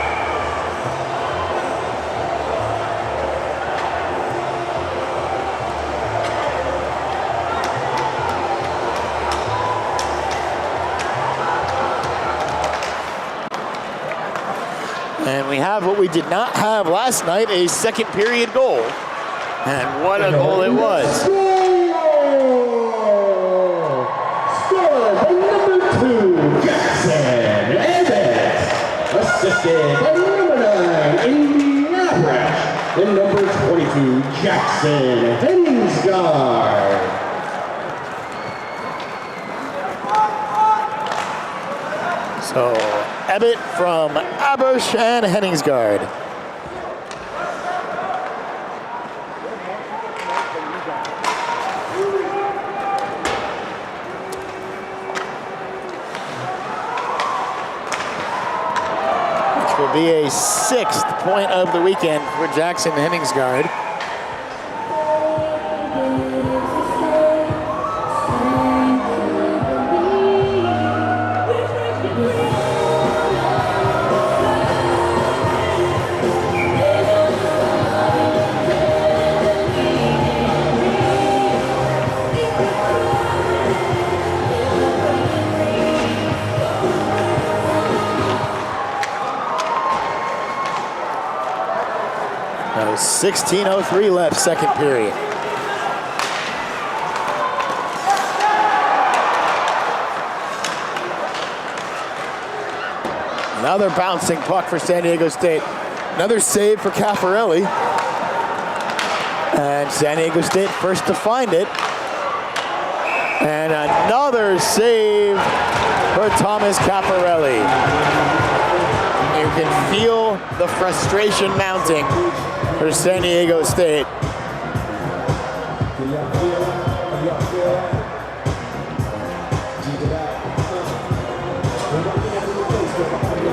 And we have what we did not have last night, a second period goal. And what a goal it was. Scored by number 2, Jackson Evans. Assisted by number 9, Indiana. And number 22, Jackson Henningsgaard. So, Ebbett from Abush and Henningsgaard. Which will be a 6th point of the weekend for Jackson Henningsgaard. Now 16:03 left, second period. Another bouncing puck for San Diego State. Another save for Caffarelli. And San Diego State first to find it. And another save for Thomas Caffarelli. You can feel the frustration mounting for San Diego State.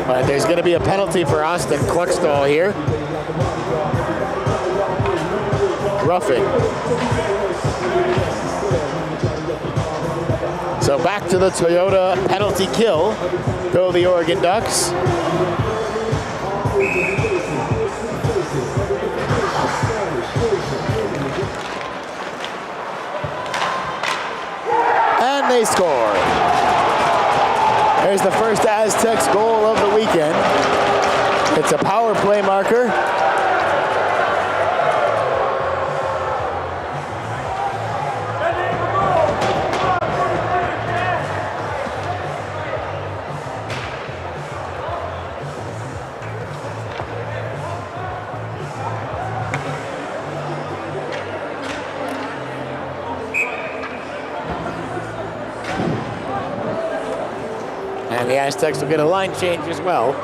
But there's going to be a penalty for Austin Kluckstall here. Roughing. So back to the Toyota penalty kill. Go the Oregon Ducks. And they score. There's the first Aztecs goal of the weekend. It's a power play marker. And the Aztecs will get a line change as well.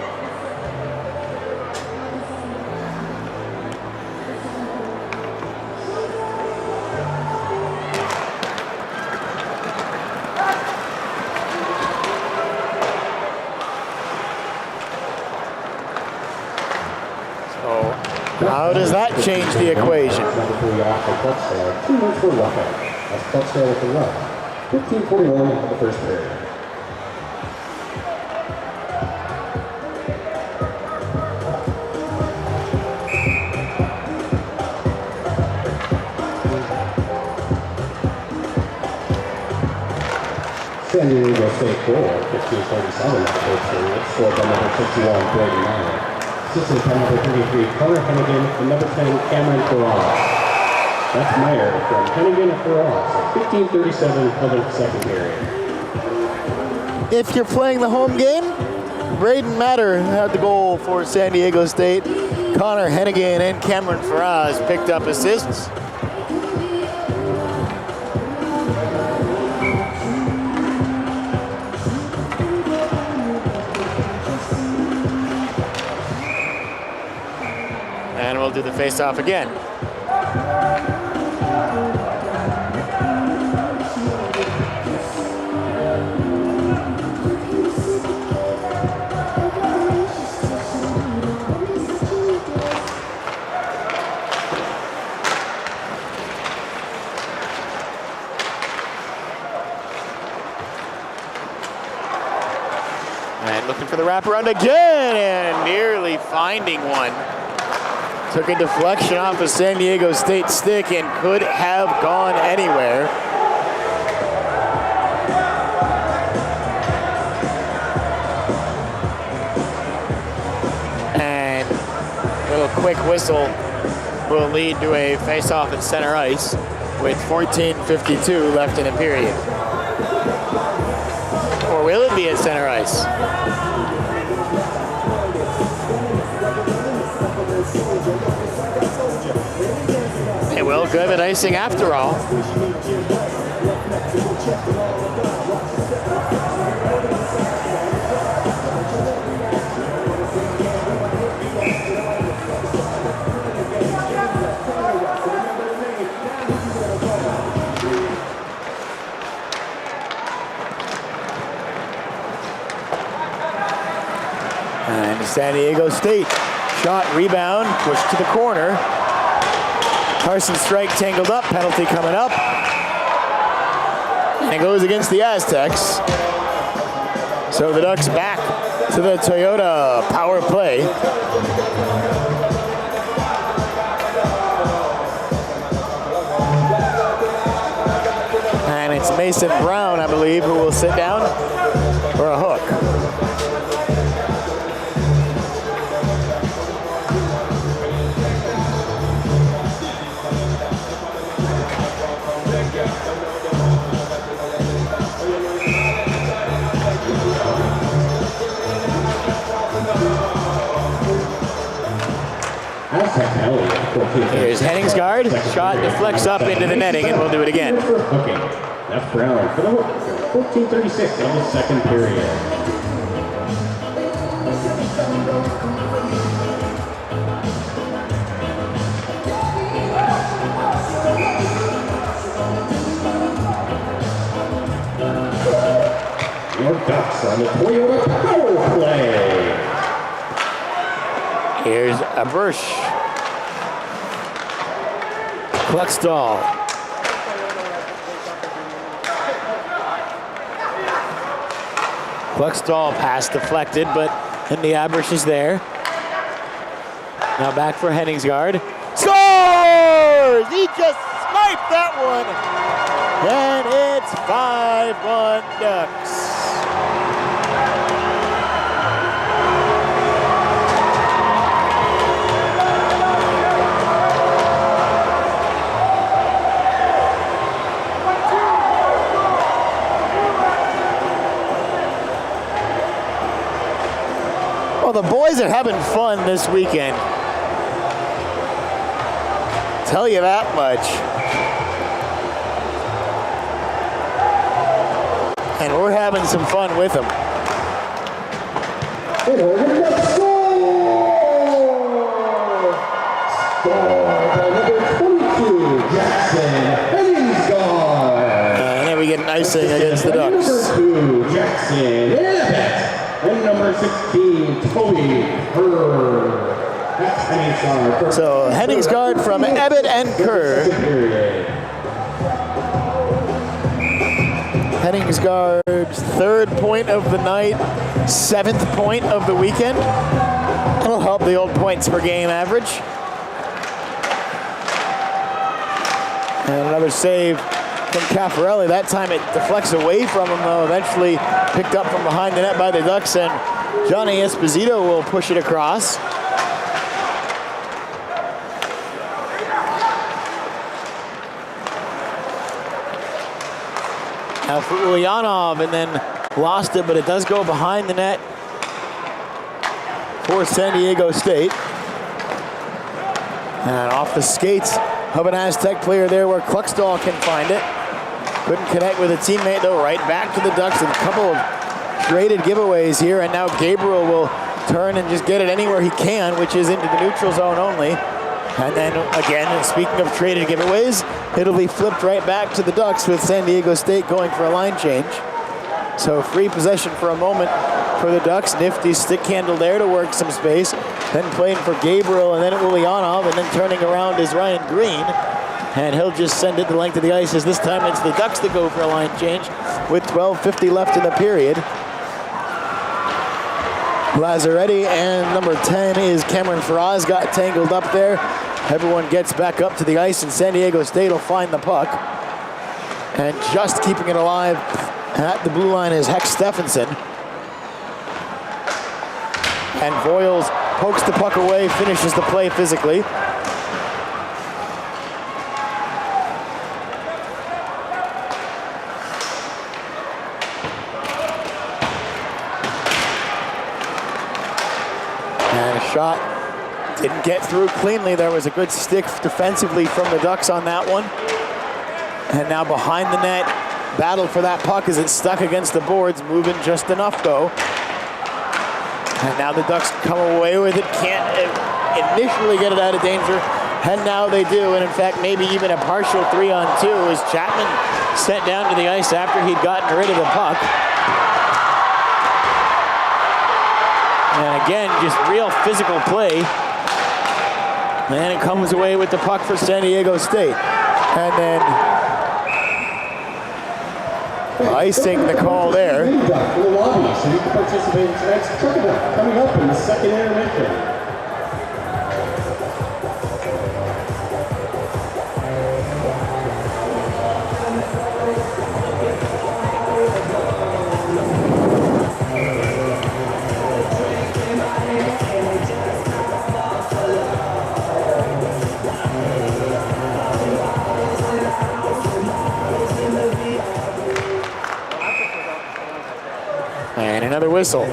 So, how does that change the equation? Number 3 off the Kluckstall. 2 minutes for roughing. That's Kluckstall with the rough. 15:41 of the first period. San Diego State goal, 15:37 of the first period, scored by number 51, Brady Meyer. Assisted by number 33, Connor Hennigan, and number 10, Cameron Ferraz. That's Meyer from Hennigan and Ferraz. 15:37 of the second period. If you're playing the home game, Braden Matter had the goal for San Diego State. Connor Hennigan and Cameron Ferraz picked up assists. And we'll do the face-off again. And looking for the Wraparound again and nearly finding one. Took a deflection off of San Diego State stick and could have gone anywhere. And a little quick whistle will lead to a face-off at center ice with 14:52 left in the period. Or will it be at center ice? It will. Good at icing after all. And San Diego State shot, rebound, pushed to the corner. Carson Strike tangled up, penalty coming up. And it goes against the Aztecs. So the Ducks back to the Toyota power play. And it's Mason Brown, I believe, who will sit down for a hook. Here's Henningsgaard. Shot deflects up into the netting, and we'll do it again. Okay, that's Brown for the hook. 14:36 in the second period. Your Ducks on the Toyota power play. Here's a Bursch. Cluckstall. Cluckstall pass deflected, but Indy Abersh is there. Now back for Henningsgaard. Scores! He just sniped that one. And it's 5-1 Ducks. Well, the boys are having fun this weekend. Tell you that much. And we're having some fun with them. And then we get an icing against the Ducks. Number 2, Jackson. And number 16, Toby Kerr. That's Henningsgaard. So Henningsgaard from Ebbett and Kerr. Henningsgaard's third point of the night, 7th point of the weekend. That'll help the old points per game average. And another save from Caffarelli. That time it deflects away from him, though. Eventually picked up from behind the net by the Ducks, and Johnny Esposito will push it across. Now for Ulyanov, and then lost it, but it does go behind the net for San Diego State. And off the skates of an Aztec player there where Cluckstall can find it. Couldn't connect with a teammate, though. Right back to the Ducks, and a couple of traded giveaways here, and now Gabriel will turn and just get it anywhere he can, which is into the neutral zone only. And then again, speaking of traded giveaways, it'll be flipped right back to the Ducks with San Diego State going for a line change. So free possession for a moment for the Ducks. Nifty stick handle there to work some space. Then playing for Gabriel, and then Ulyanov, and then turning around is Ryan Green. And he'll just send it the length of the ice, as this time it's the Ducks that go for a line change with 12:50 left in the period. Lazzaretti and number 10 is Cameron Faraz, got tangled up there. Everyone gets back up to the ice, and San Diego State will find the puck. And just keeping it alive at the blue line is Heck Stephenson. And Voiles pokes the puck away, finishes the play physically. And a shot didn't get through cleanly. There was a good stick defensively from the Ducks on that one. And now behind the net, battle for that puck as it's stuck against the boards, moving just enough though. And now the Ducks come away with it, can't initially get it out of danger, and now they do, and in fact maybe even a partial 3-on-2 as Chapman sent down to the ice after he'd gotten rid of the puck. And again, just real physical play. And it comes away with the puck for San Diego State. And then icing the call there. In the lobby, so you can participate in tonight's tournament coming up in the second intermission. And another whistle.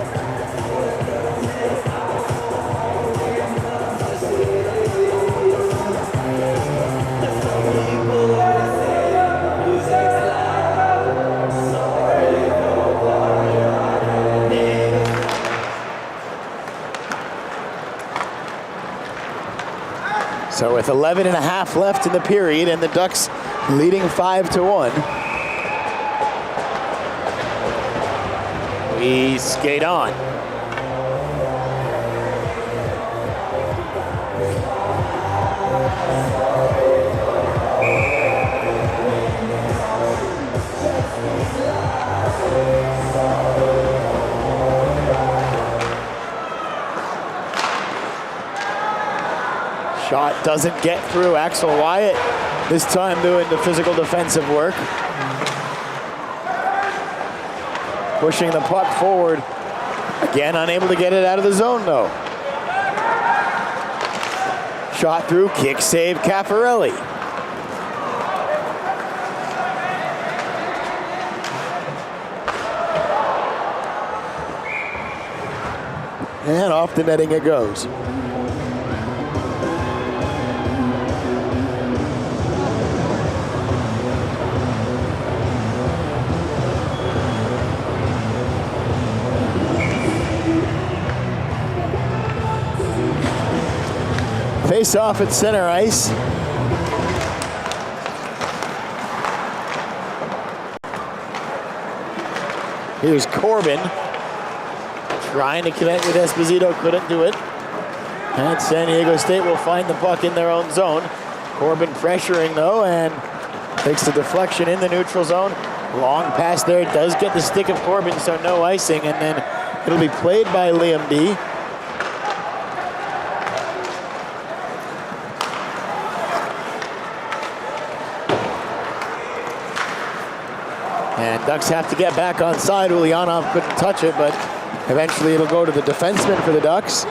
So with 11 and a half left in the period and the Ducks leading 5-1. We skate on. Shot doesn't get through. Axel Wyatt this time doing the physical defensive work. Pushing the puck forward. Again, unable to get it out of the zone though. Shot through, kick save, Caffarelli. And off the netting it goes. Face off at center ice. Here's Corbin trying to connect with Esposito, couldn't do it. And San Diego State will find the puck in their own zone. Corbin pressuring though and takes the deflection in the neutral zone. Long pass there, does get the stick of Corbin, so no icing, and then it'll be played by Liam D. And Ducks have to get back on side. Ulyanov couldn't touch it, but eventually it'll go to the defenseman for the Ducks.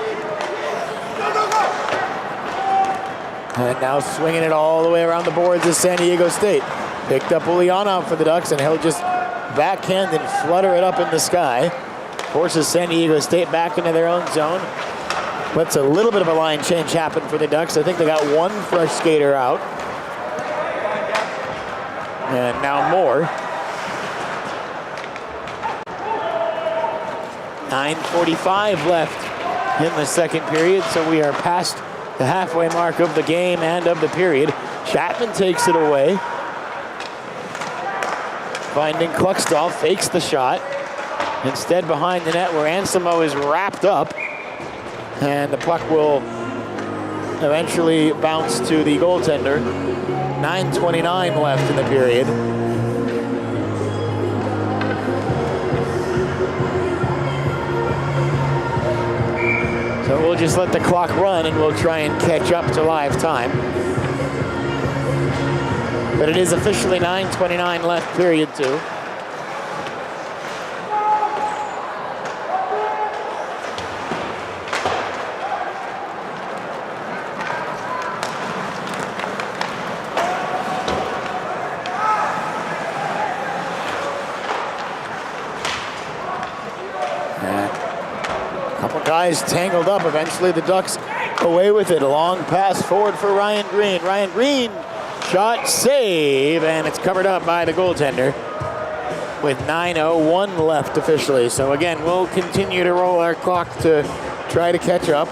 And now swinging it all the way around the boards is San Diego State. Picked up Ulyanov for the Ducks, and he'll just backhand and flutter it up in the sky. Forces San Diego State back into their own zone. Lets a little bit of a line change happen for the Ducks. I think they got one fresh skater out. And now more. 9:45 left in the second period, so we are past the halfway mark of the game and of the period. Chapman takes it away. Finding Kluckstall, fakes the shot. Instead behind the net where Anselmo is wrapped up. And the puck will eventually bounce to the goaltender. 9:29 left in the period. So we'll just let the clock run and we'll try and catch up to live time. But it is officially 9:29 left, period 2. Guys tangled up. Eventually the Ducks away with it. A long pass forward for Ryan Green. Ryan Green, shot, save, and it's covered up by the goaltender with 9:01 left officially. So again, we'll continue to roll our clock to try to catch up.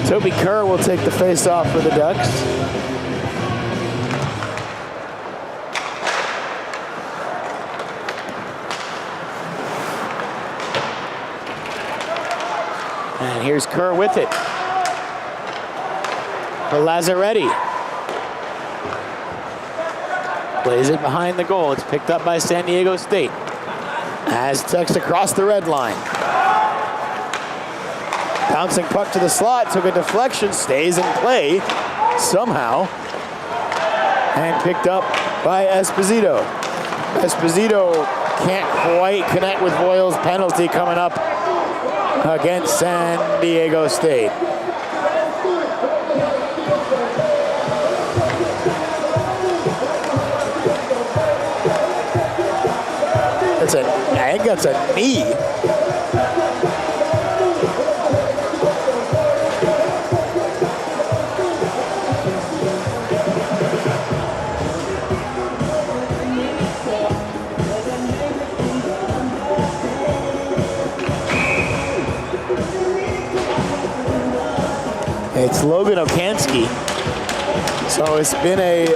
Toby Kerr will take the face-off for the Ducks. And here's Kerr with it. For Lazzaretti. Plays it behind the goal. It's picked up by San Diego State. Aztecs across the red line. Bouncing puck to the slot, took a deflection, stays in play somehow, and picked up by Esposito. Esposito can't quite connect with Voiles' penalty coming up against San Diego State. I think that's a knee. It's Logan Okansky. So it's been a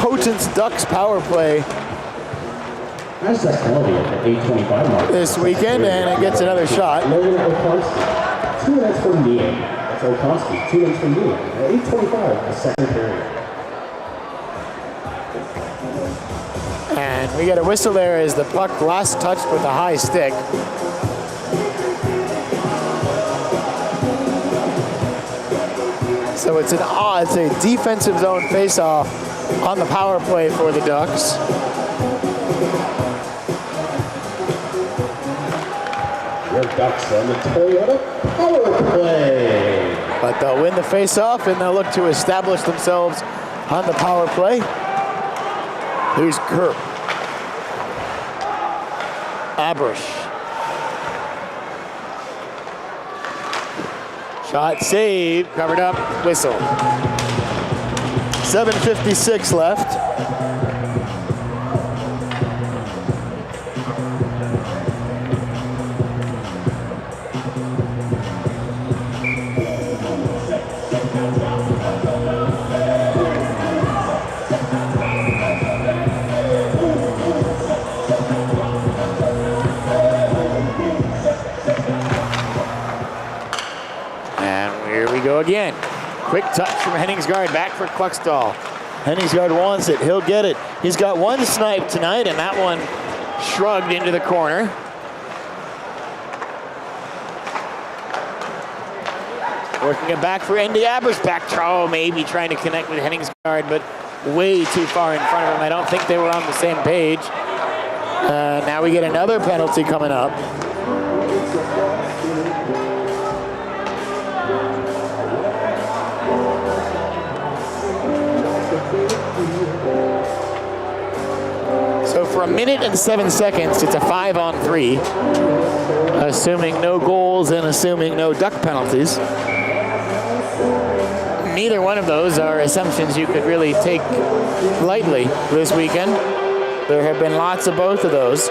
potent Ducks power play That's that penalty at the 8:25 mark. this weekend, and it gets another shot. Logan Okansky, 2 minutes from kneeing. That's Okansky, 2 minutes from kneeing. At 8:25, the second period. And we get a whistle there as the puck last touched with a high stick. So it's a defensive zone face-off on the power play for the Ducks. Your Ducks on the Toyota power play. But they'll win the face-off and they'll look to establish themselves on the power play. Here's Kerr. Abrish. Shot saved, covered up, whistle. 7:56 left. Go again. Quick touch from Henningsgaard back for Kluckstall. Henningsgaard wants it. He'll get it. He's got one snipe tonight, and that one shrugged into the corner. Working it back for Andy Abrish. Back maybe trying to connect with Henningsgaard, but way too far in front of him. I don't think they were on the same page. Now we get another penalty coming up. So for 1 minute and 7 seconds, it's a 5-on-3, assuming no goals and assuming no Duck penalties. Neither one of those are assumptions you could really take lightly this weekend. There have been lots of both of those.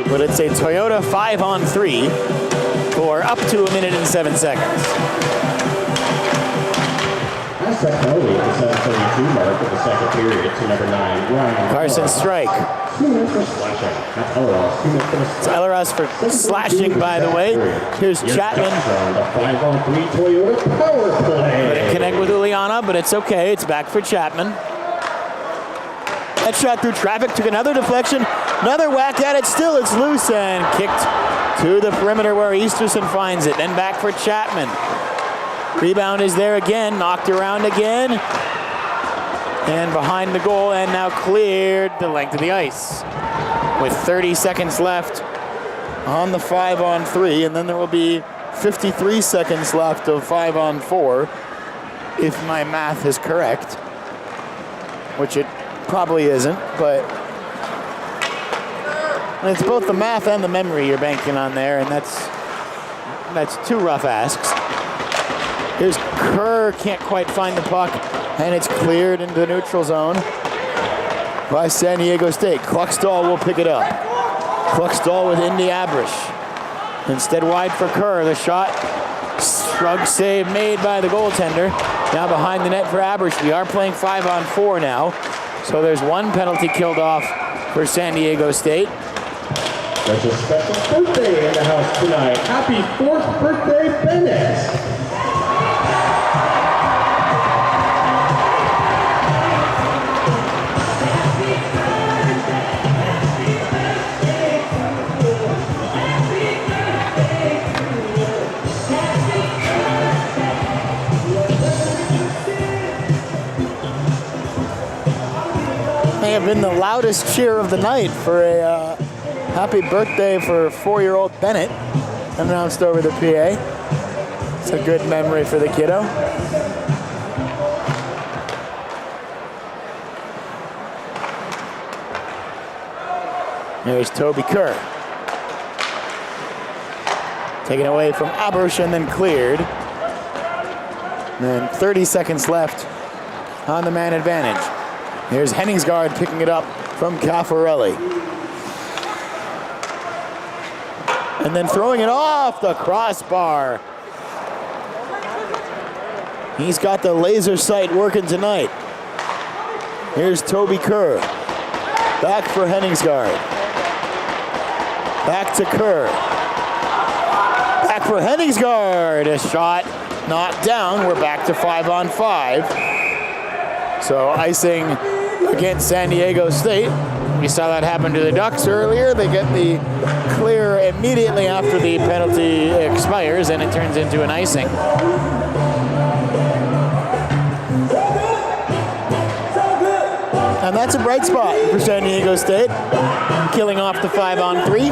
But it's a Toyota 5-on-3 for up to 1 minute and 7 seconds. That's that penalty at the 7:32 mark of the second period to number 9, Ryan. Carson strike. 2 minutes for slashing. That's Elleros. 2 minutes for the It's Elleros for slashing, by the way. Here's Chapman. The 5-on-3 Toyota power play. Couldn't connect with Uliana, but it's okay. It's back for Chapman. That shot through traffic, took another deflection. Another whack at it. Still, it's loose and kicked to the perimeter where Easterson finds it. Then back for Chapman. Rebound is there again, knocked around again. And behind the goal, and now cleared the length of the ice. With 30 seconds left on the 5-on-3, and then there will be 53 seconds left of 5-on-4, if my math is correct, which it probably isn't, but it's both the math and the memory you're banking on there, and that's 2 rough asks. Here's Kerr, can't quite find the puck, and it's cleared into the neutral zone by San Diego State. Kluckstall will pick it up. Kluckstall with Indy Abrish. Instead wide for Kerr. The shot, shrug save made by the goaltender. Now behind the net for Abrish. We are playing 5-on-4 now, so there's 1 penalty killed off for San Diego State. There's a special birthday in the house tonight. Happy 4th birthday, Bennett. May have been the loudest cheer of the night for a happy birthday for 4-year-old Bennett, announced over the PA. It's a good memory for the kiddo. There's Toby Kerr. Taken away from Abrish and then cleared. And then 30 seconds left on the man advantage. Here's Henningsgaard picking it up from Caffarelli. And then throwing it off the crossbar. He's got the laser sight working tonight. Here's Toby Kerr. Back for Henningsgaard. Back to Kerr. Back for Henningsgaard. A shot knocked down. We're back to 5-on-5. So icing against San Diego State. We saw that happen to the Ducks earlier. They get the clear immediately after the penalty expires, and it turns into an icing. And that's a bright spot for San Diego State, killing off the 5-on-3.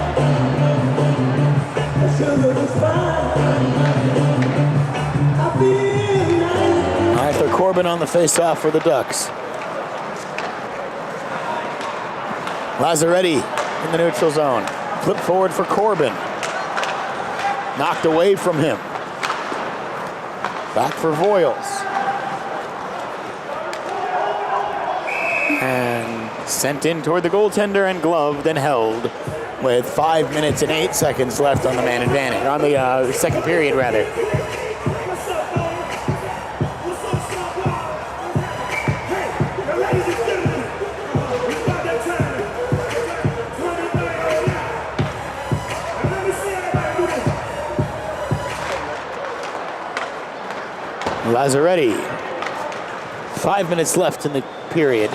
Arthur Corbin on the face-off for the Ducks. Lazzaretti in the neutral zone. Flip forward for Corbin. Knocked away from him. Back for Voiles. And sent in toward the goaltender and gloved and held with 5 minutes and 8 seconds left on the man advantage. On the second period, rather. Lazzaretti. 5 minutes left in the period.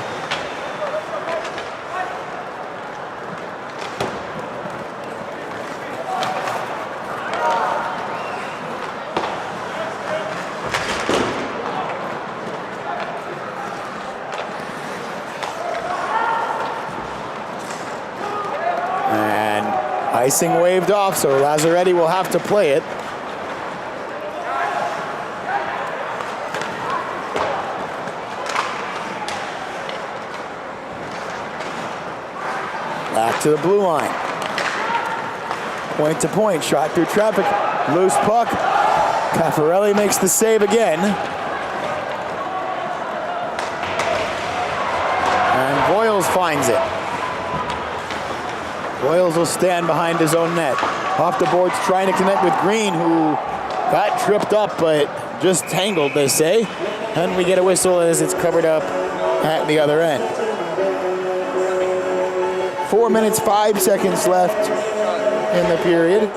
And icing waved off, so Lazzaretti will have to play it. Back to the blue line. Point to point, shot through traffic, loose puck. Caffarelli makes the save again. And Voiles finds it. Voiles will stand behind his own net. Off the boards, trying to connect with Green, who got tripped up, but just tangled, they say. And we get a whistle as it's covered up at the other end. 4 minutes, 5 seconds left in the period.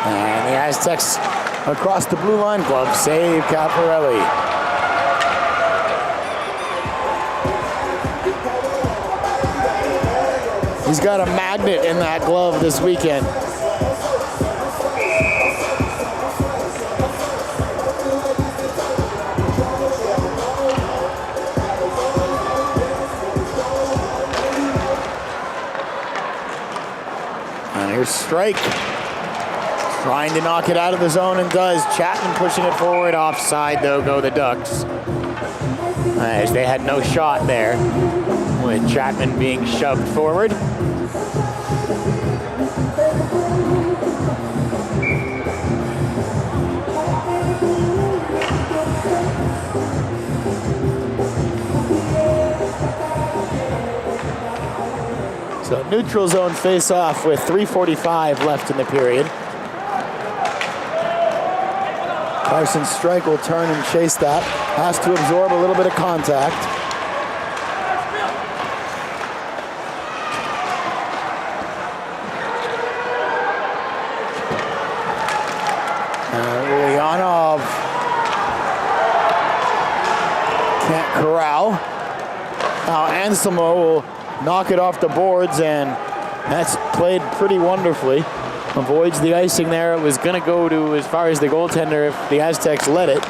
And the Aztecs across the blue line, glove save, Caparelli. He's got a magnet in that glove this weekend. And here's Strike. Trying to knock it out of the zone and does. Chapman pushing it forward. Offside though, go the Ducks. As they had no shot there with Chapman being shoved forward. So neutral zone face-off with 3:45 left in the period. Carson Strike will turn and chase that. Has to absorb a little bit of contact. Ulyanov can't corral. Now Anselmo will knock it off the boards, and that's played pretty wonderfully. Avoids the icing there. It was going to go to as far as the goaltender if the Aztecs let it.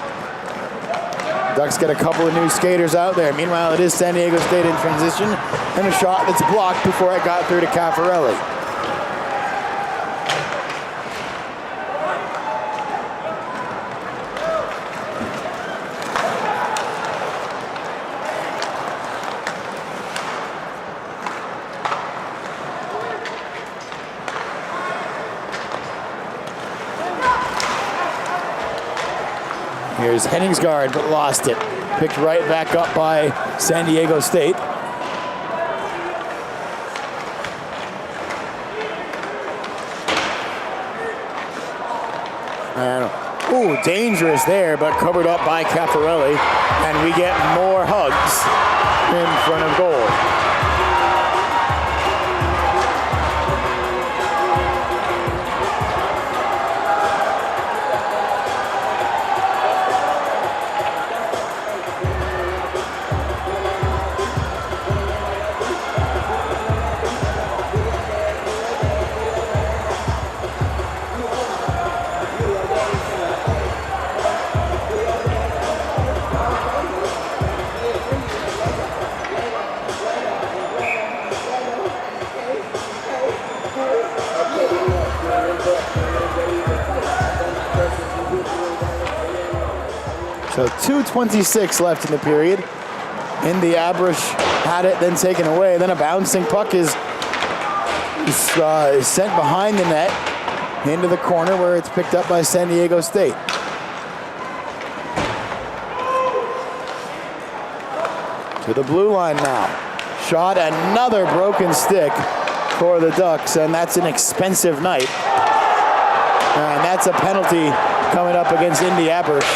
Ducks get a couple of new skaters out there. Meanwhile, it is San Diego State in transition, and a shot that's blocked before it got through to Cafarelli. Here's Henningsgaard, but lost it. Picked right back up by San Diego State. And, ooh, dangerous there, but covered up by Cafarelli. And we get more hugs in front of goal. So 2:26 left in the period. Indy Abrish had it, then taken away. Then a bouncing puck is sent behind the net into the corner where it's picked up by San Diego State. To the blue line now. Shot, another broken stick for the Ducks, and that's an expensive night. And that's a penalty coming up against Indy Abrish.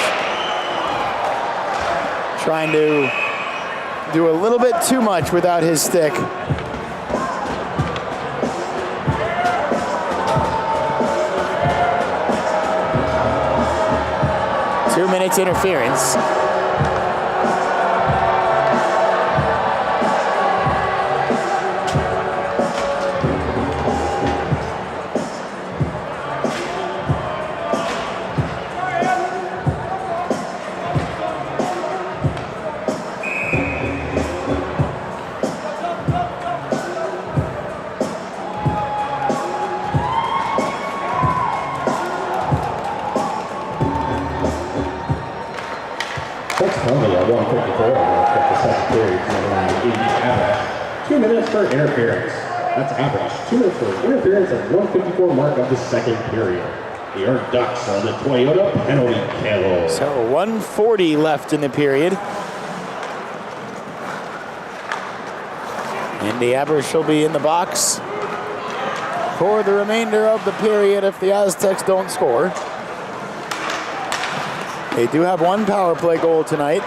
Trying to do a little bit too much without his stick. Two minutes interference. For interference. That's average. 2 minutes for interference at 1:54 mark of the second period. Your Ducks on the Toyota penalty kill. So 1:40 left in the period. Indy Ebers will be in the box for the remainder of the period if the Aztecs don't score. They do have one power play goal tonight.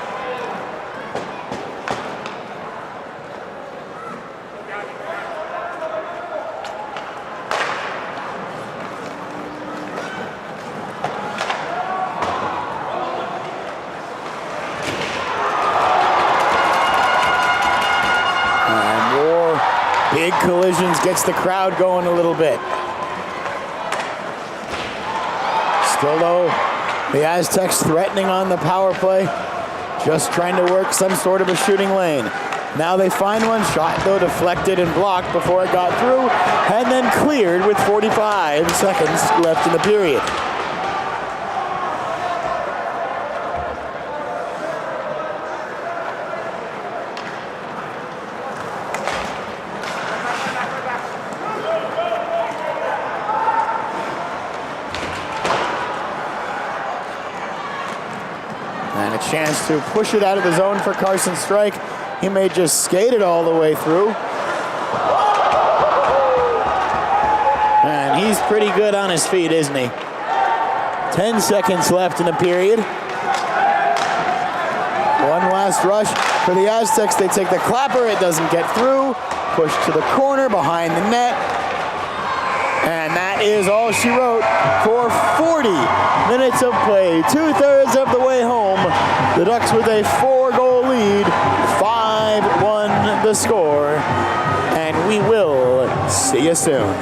Big collisions gets the crowd going a little bit. Still though, the Aztecs threatening on the power play, just trying to work some sort of a shooting lane. Now they find one, shot though deflected and blocked before it got through, and then cleared with 45 seconds left in the period. And a chance to push it out of the zone for Carson Strike. He may just skate it all the way through. And he's pretty good on his feet, isn't he? 10 seconds left in the period. One last rush for the Aztecs. They take the clapper, it doesn't get through. Push to the corner, behind the net. And that is all she wrote for 40 minutes of play. 2/3 of the way home. The Ducks with a 4-goal lead. 5-1 the score. And we will see you soon.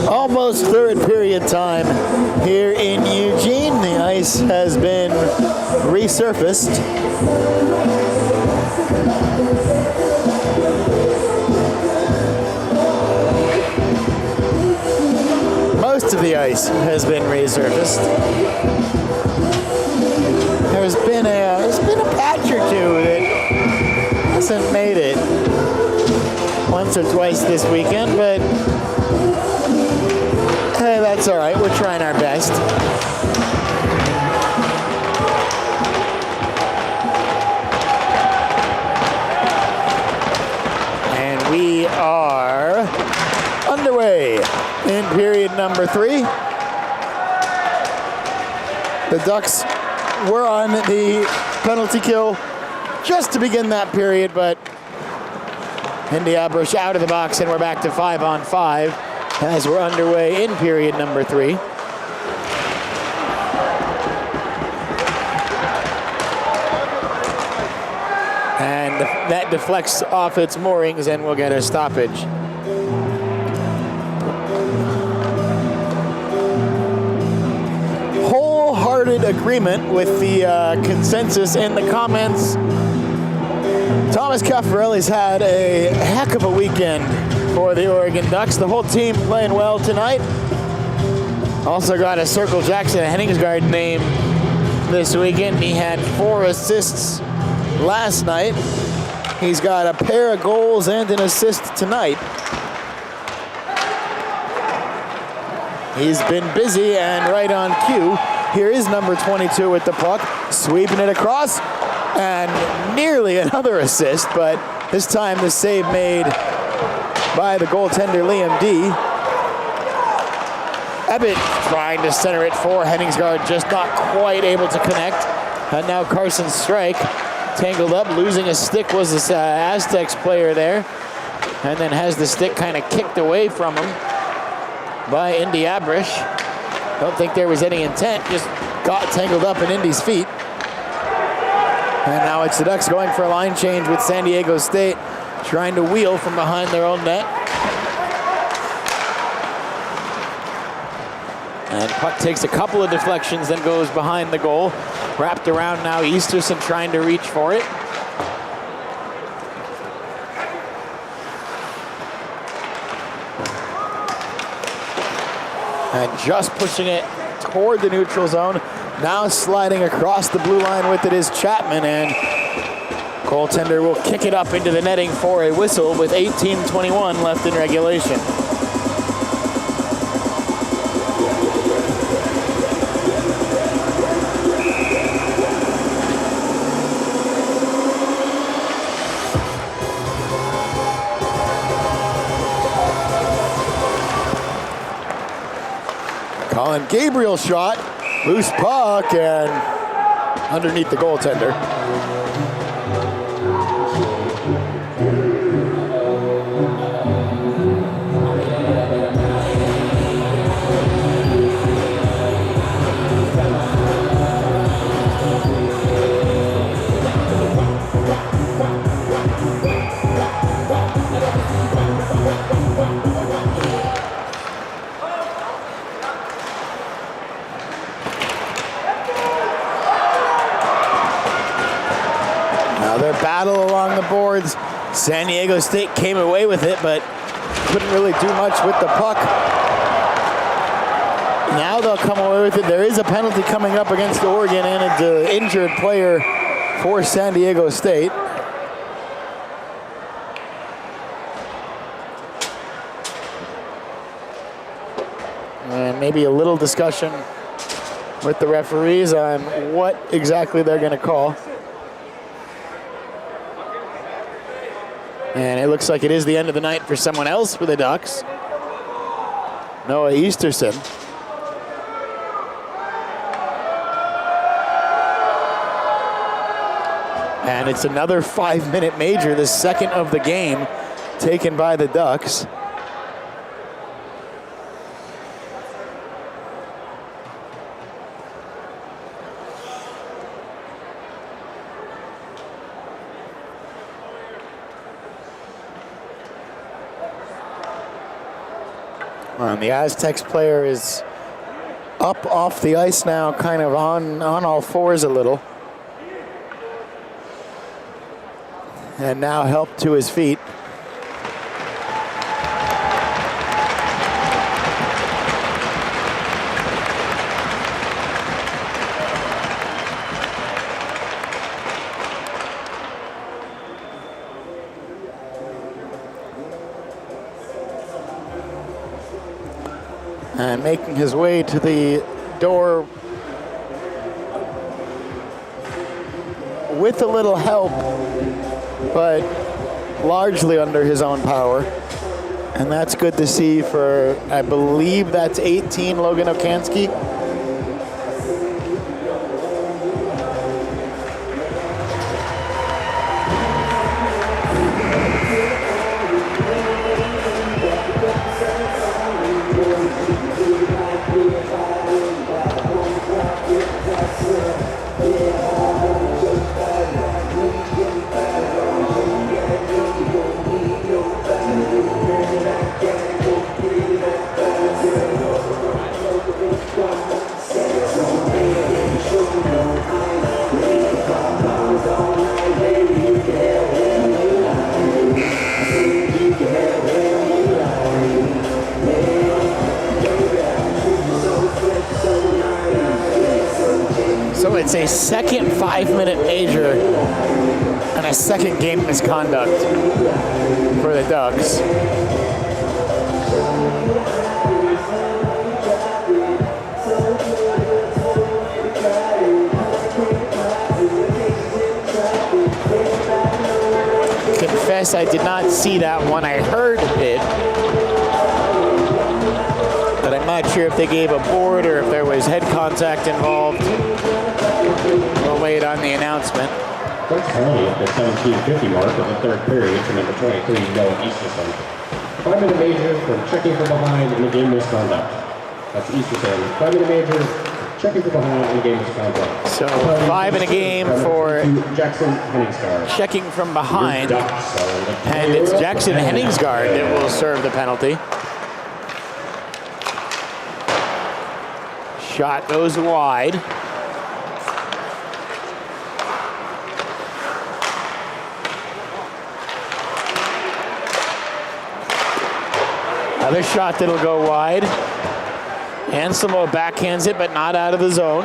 Almost third period time here in Eugene. The ice has been resurfaced. Most of the ice has been resurfaced. There's been a patch or two that hasn't made it once or twice this weekend, but hey, that's all right. We're trying our best. And we are underway in period number 3. The Ducks were on the penalty kill just to begin that period, but Indiabrush out of the box, and we're back to 5-on-5 as we're underway in period number 3. And that deflects off its moorings, and we'll get a stoppage. Wholehearted agreement with the consensus in the comments. Thomas Caffarelli's had a heck of a weekend for the Oregon Ducks. The whole team playing well tonight. Also got a Circle Jackson Henningsgaard name this weekend. He had 4 assists last night. He's got a pair of goals and an assist tonight. He's been busy and right on cue. Here is number 22 with the puck, sweeping it across, and nearly another assist, but this time the save made by the goaltender Liam D. Ebbett trying to center it for Henningsgaard, just not quite able to connect. And now Carson Strike tangled up, losing a stick was this Aztecs player there, and then has the stick kind of kicked away from him by Indiabrush. Don't think there was any intent, just got tangled up in Indy's feet. And now it's the Ducks going for a line change with San Diego State, trying to wheel from behind their own net. And puck takes a couple of deflections, then goes behind the goal. Wrapped around now, Easterson trying to reach for it. And just pushing it toward the neutral zone. Now sliding across the blue line with it is Chapman, and goaltender will kick it up into the netting for a whistle with 18:21 left in regulation. Colin Gabriel shot, loose puck, and underneath the goaltender. Battle along the boards. San Diego State came away with it, but couldn't really do much with the puck. Now they'll come away with it. There is a penalty coming up against Oregon and an injured player for San Diego State. And maybe a little discussion with the referees on what exactly they're going to call. And it looks like it is the end of the night for someone else for the Ducks. Noah Easterson. And it's another 5-minute major, the second of the game, taken by the Ducks. The Aztecs player is up off the ice now, kind of on all fours a little. And now helped to his feet. And making his way to the door with a little help, but largely under his own power. And that's good to see for, I believe that's 18, Logan Okansky. So it's a second 5-minute major and a second game misconduct for the Ducks. Confess I did not see that one. I heard it, but I'm not sure if they gave a board or if there was head contact involved. We'll wait on the announcement. That's penalty at the 17:50 mark of the third period for number 23, Noah Easterson. 5-minute major for checking from behind in the game misconduct. That's Easterson. 5-minute major, checking from behind in the game misconduct. So 5 in a game for Jackson Henningsgaard. checking from behind. And it's Jackson Henningsgaard that will serve the penalty. Shot goes wide. Another shot that'll go wide. Anselmo backhands it, but not out of the zone.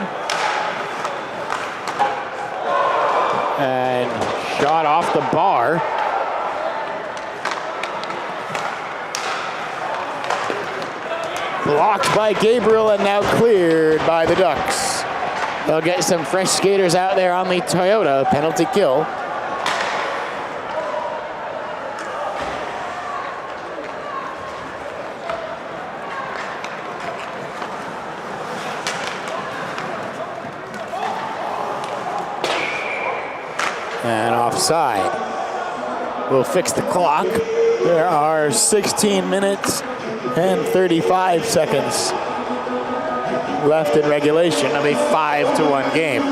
And shot off the bar. Blocked by Gabriel and now cleared by the Ducks. They'll get some fresh skaters out there on the Toyota penalty kill. And offside. We'll fix the clock. There are 16 minutes and 35 seconds left in regulation of a 5-1 game.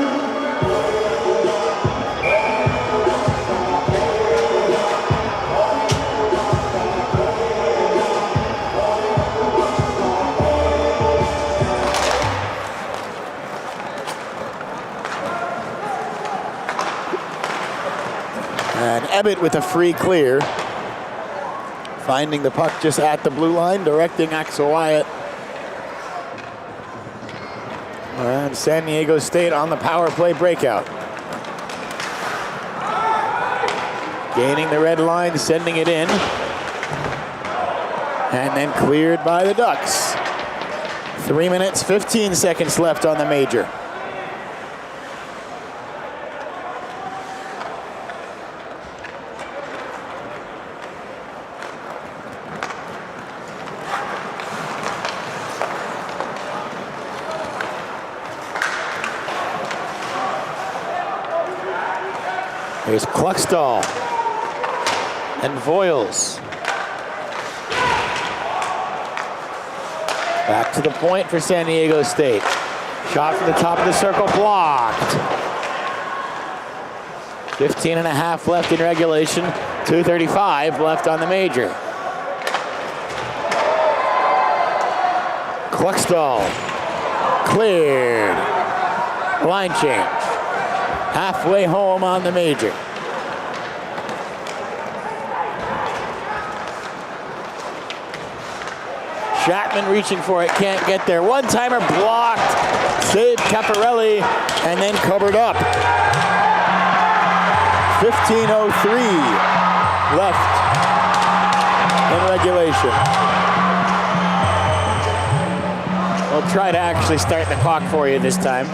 And Ebbett with a free clear. Finding the puck just at the blue line, directing Axel Wyatt. And San Diego State on the power play breakout. Gaining the red line, sending it in. And then cleared by the Ducks. 3 minutes, 15 seconds left on the major. Here's Kluckstall and Voiles. Back to the point for San Diego State. Shot from the top of the circle, blocked. 15 and a half left in regulation, 2:35 left on the major. Cluckstall. Cleared. Line change. Halfway home on the major. Chapman reaching for it, can't get there. One-timer blocked. Saved Caparelli and then covered up. 15:03 left in regulation. We'll try to actually start the clock for you this time.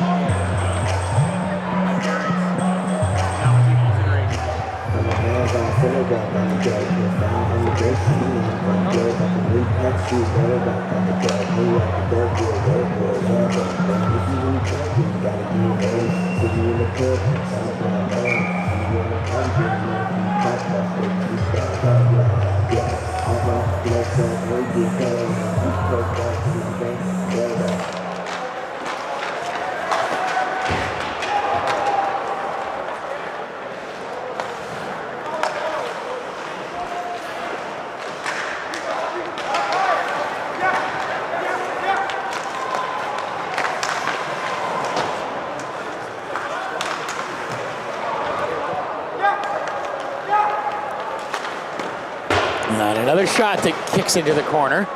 And another shot that kicks into the corner.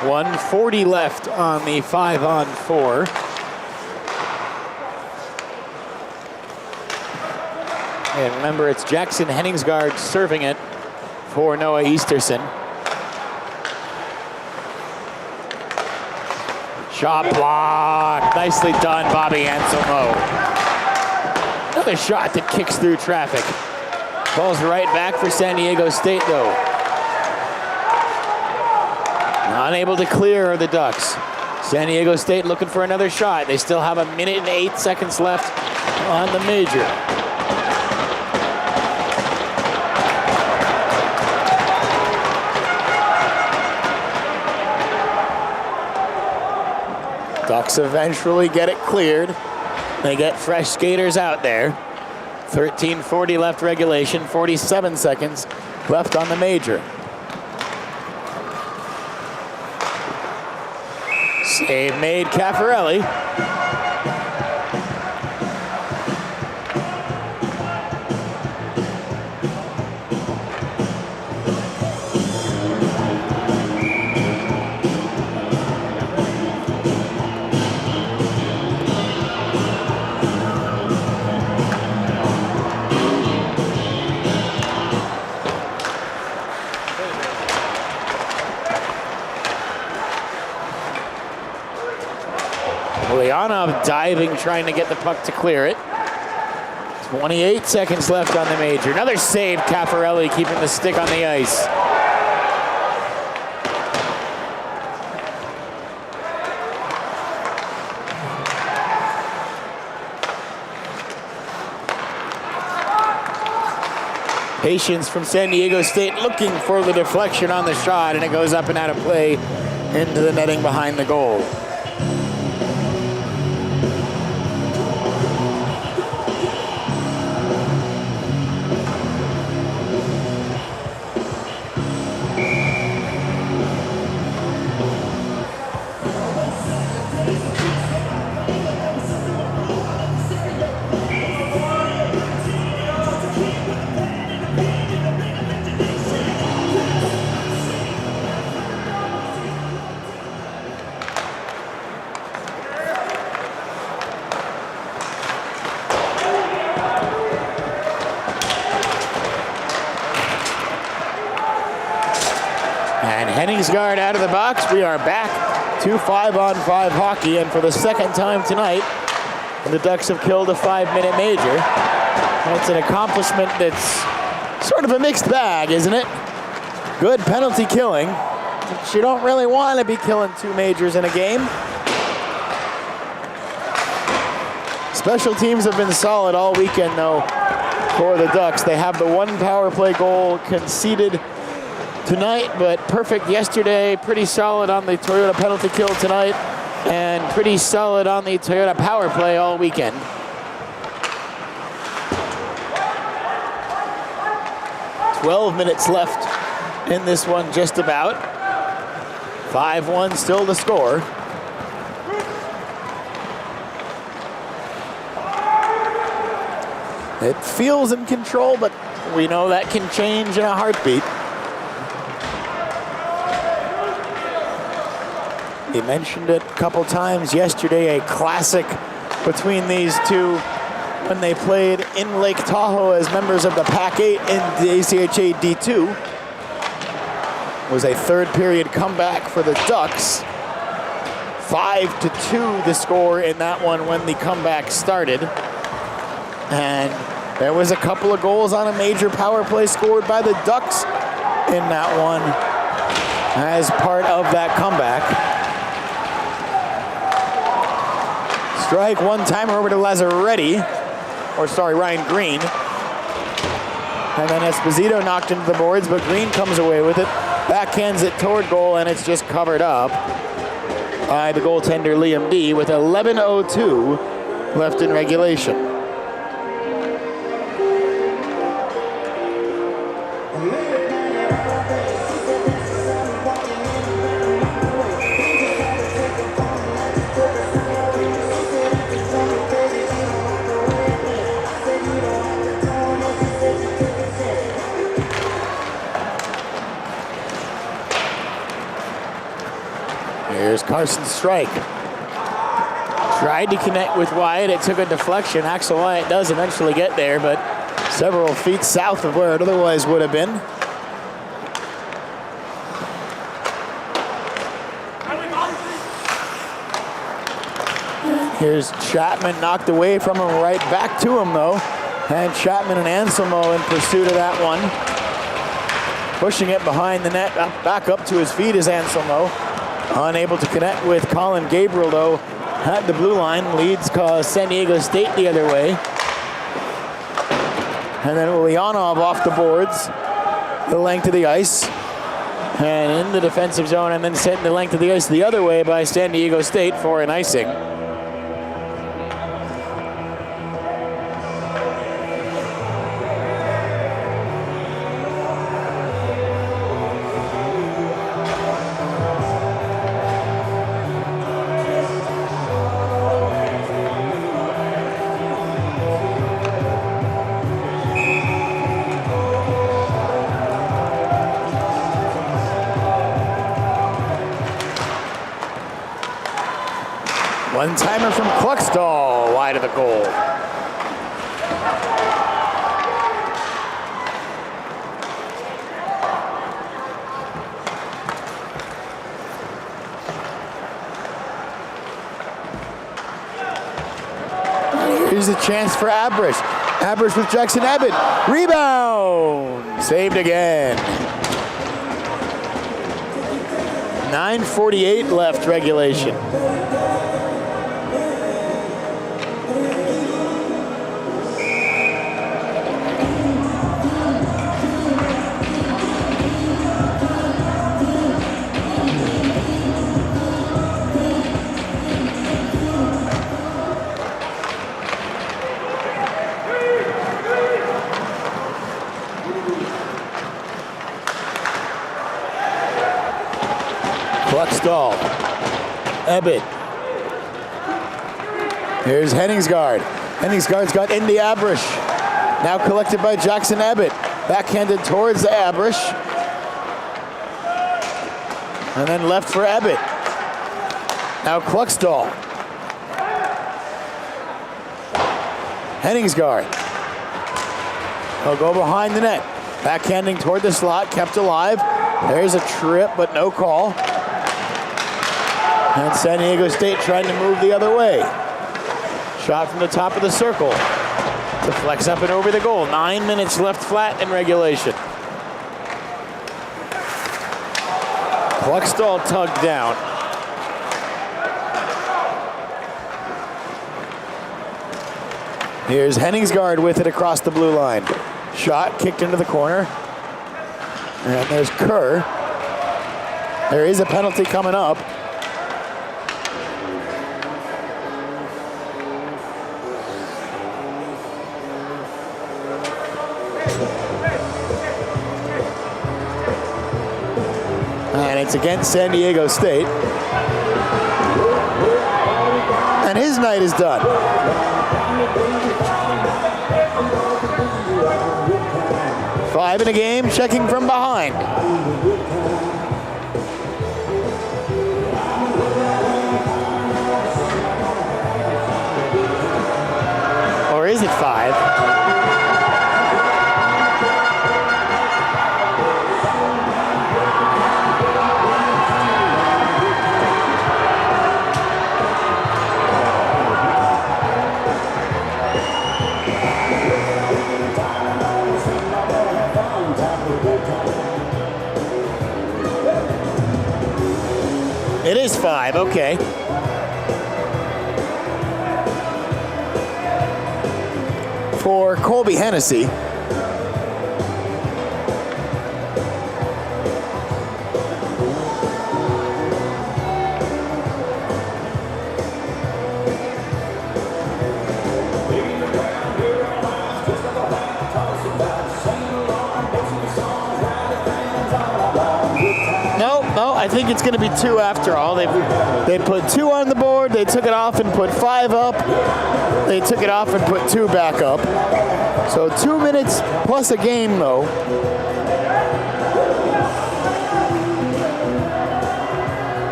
.140 left on the 5-on-4. And remember, it's Jackson Henningsgaard serving it for Noah Easterson. Shot block. Nicely done, Bobby Anselmo. Another shot that kicks through traffic. Ball's right back for San Diego State, though. Unable to clear the Ducks. San Diego State looking for another shot. They still have 1 minute and 8 seconds left on the major. Ducks eventually get it cleared. They get fresh skaters out there. 13:40 left regulation, 47 seconds left on the major. Save made, Cafarelli. Leonov diving, trying to get the puck to clear it. 28 seconds left on the major. Another save, Cafarelli keeping the stick on the ice. Patience from San Diego State looking for the deflection on the shot, and it goes up and out of play into the netting behind the goal. Henningsgaard out of the box. We are back to 5-on-5 hockey, and for the second time tonight, the Ducks have killed a 5-minute major. And it's an accomplishment that's sort of a mixed bag, isn't it? Good penalty killing, but you don't really want to be killing 2 majors in a game. Special teams have been solid all weekend, though, for the Ducks. They have the 1 power play goal conceded tonight, but perfect yesterday. Pretty solid on the Toyota penalty kill tonight, and pretty solid on the Toyota power play all weekend. .12 minutes left in this one just about. 5-1 still the score. It feels in control, but we know that can change in a heartbeat. He mentioned it a couple times yesterday, a classic between these two when they played in Lake Tahoe as members of the Pac-8 in the ACHA D2. It was a third period comeback for the Ducks. 5-2 the score in that one when the comeback started. And there was a couple of goals on a major power play scored by the Ducks in that one as part of that comeback. Strike, one-timer over to Ryan Green. And then Esposito knocked into the boards, but Green comes away with it, backhands it toward goal, and it's just covered up by the goaltender Liam D with 11:02 left in regulation. Here's Carson Strike. Tried to connect with Wyatt. It took a deflection. Axel Wyatt does eventually get there, but several feet south of where it otherwise would have been. Here's Chapman, knocked away from him, right back to him though. And Chapman and Anselmo in pursuit of that one. Pushing it behind the net, back up to his feet is Anselmo. Unable to connect with Colin Gabriel, though, at the blue line. Leads San Diego State the other way. And then Ulyanov off the boards, the length of the ice. And in the defensive zone, and then sent the length of the ice the other way by San Diego State for an icing. One-timer from Kluckstall, wide of the goal. Here's a chance for Abrish. Abrish with Jackson Abbott. Rebound! Saved again. 9:48 left regulation. Kluckstall. Ebbett. Here's Henningsgaard. Henningsgaard's got Indy Abrish. Now collected by Jackson Ebbett. Backhanded towards Abrish. And then left for Ebbett. Now Kluckstall. Henningsgaard. He'll go behind the net. Backhanding toward the slot, kept alive. There's a trip, but no call. And San Diego State trying to move the other way. Shot from the top of the circle. To flex up and over the goal. 9 minutes left flat in regulation. Kluckstall tugged down. Here's Henningsgaard with it across the blue line. Shot kicked into the corner. And there's Kerr. There is a penalty coming up. It's against San Diego State. And his night is done. Five in a game, checking from behind. Or is it five? It is five, okay. For Colby Hennessy. No, I think it's going to be two after all. They put two on the board, they took it off and put five up. They took it off and put two back up. So 2 minutes plus a game, though.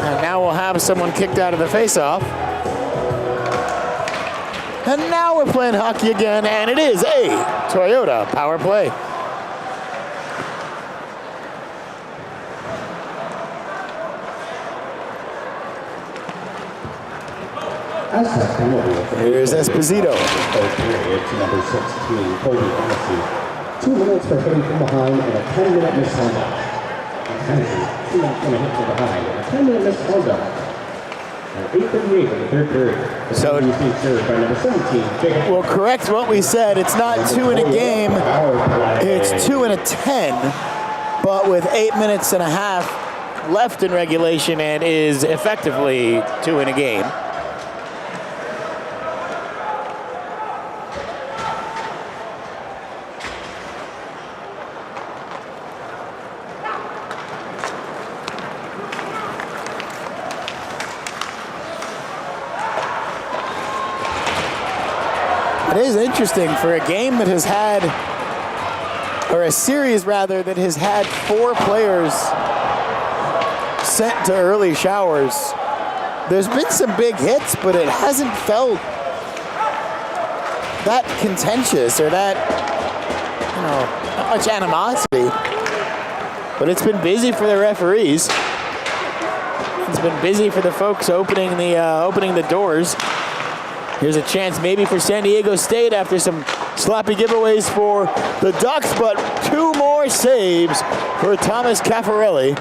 And now we'll have someone kicked out of the face-off. And now we're playing hockey again, and it is a Toyota power play. Here's Esposito. Number 16, Colby Hennessy. 2 minutes for hitting from behind and a 10-minute misconduct. Hennessy, 2 minutes going to hit from behind and a 10-minute misconduct. And 8:38 in the third period. So you see served by number 17, we'll correct what we said. It's not two in a game. It's 2 in a 10, but with 8 minutes and a half left in regulation and is effectively 2 in a game. It is interesting for a game that has had, or a series rather, that has had 4 players sent to early showers. There's been some big hits, but it hasn't felt that contentious or that, not much animosity. But it's been busy for the referees. It's been busy for the folks opening the doors. Here's a chance maybe for San Diego State after some sloppy giveaways for the Ducks, but 2 more saves for Thomas Caffarelli.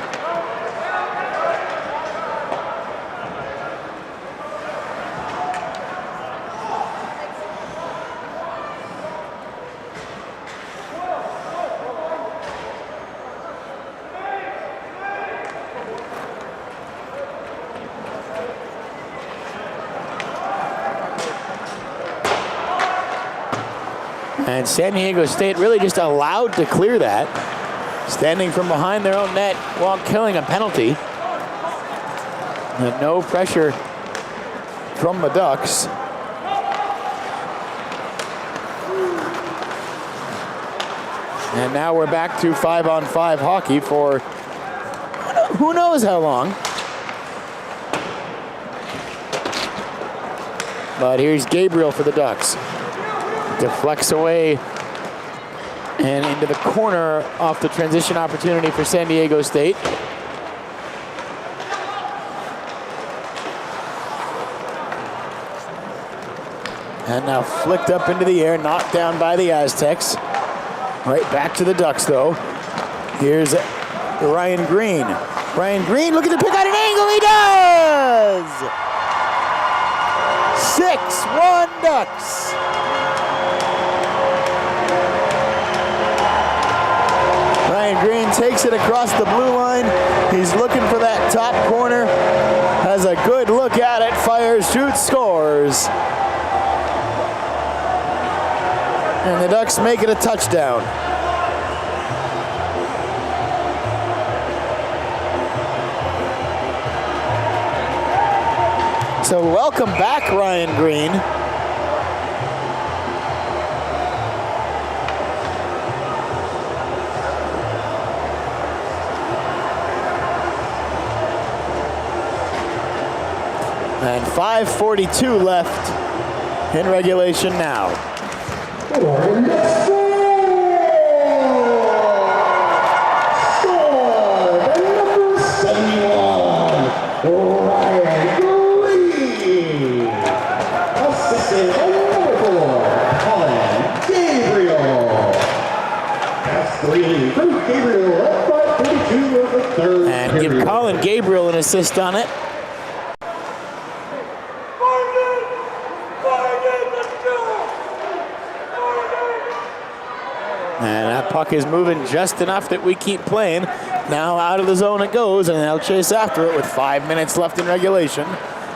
And San Diego State really just allowed to clear that, standing from behind their own net while killing a penalty. And no pressure from the Ducks. And now we're back to 5-on-5 hockey for who knows how long. But here's Gabriel for the Ducks. Deflects away and into the corner off the transition opportunity for San Diego State. And now flicked up into the air, knocked down by the Aztecs. Right back to the Ducks, though. Here's Ryan Green. Ryan Green looking to pick out an angle. He does! 6-1 Ducks. Ryan Green takes it across the blue line. He's looking for that top corner. Has a good look at it. Fires, shoots, scores. And the Ducks make it a touchdown. So welcome back, Ryan Green. And 5:42 left in regulation now. And give Colin Gabriel an assist on it. And that puck is moving just enough that we keep playing. Now out of the zone it goes, and they'll chase after it with 5 minutes left in regulation.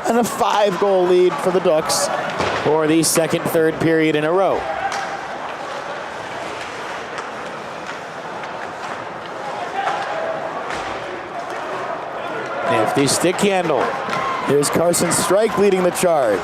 And a 5-goal lead for the Ducks for the second, third period in a row. Nifty stick handle. Here's Carson Strike leading the charge.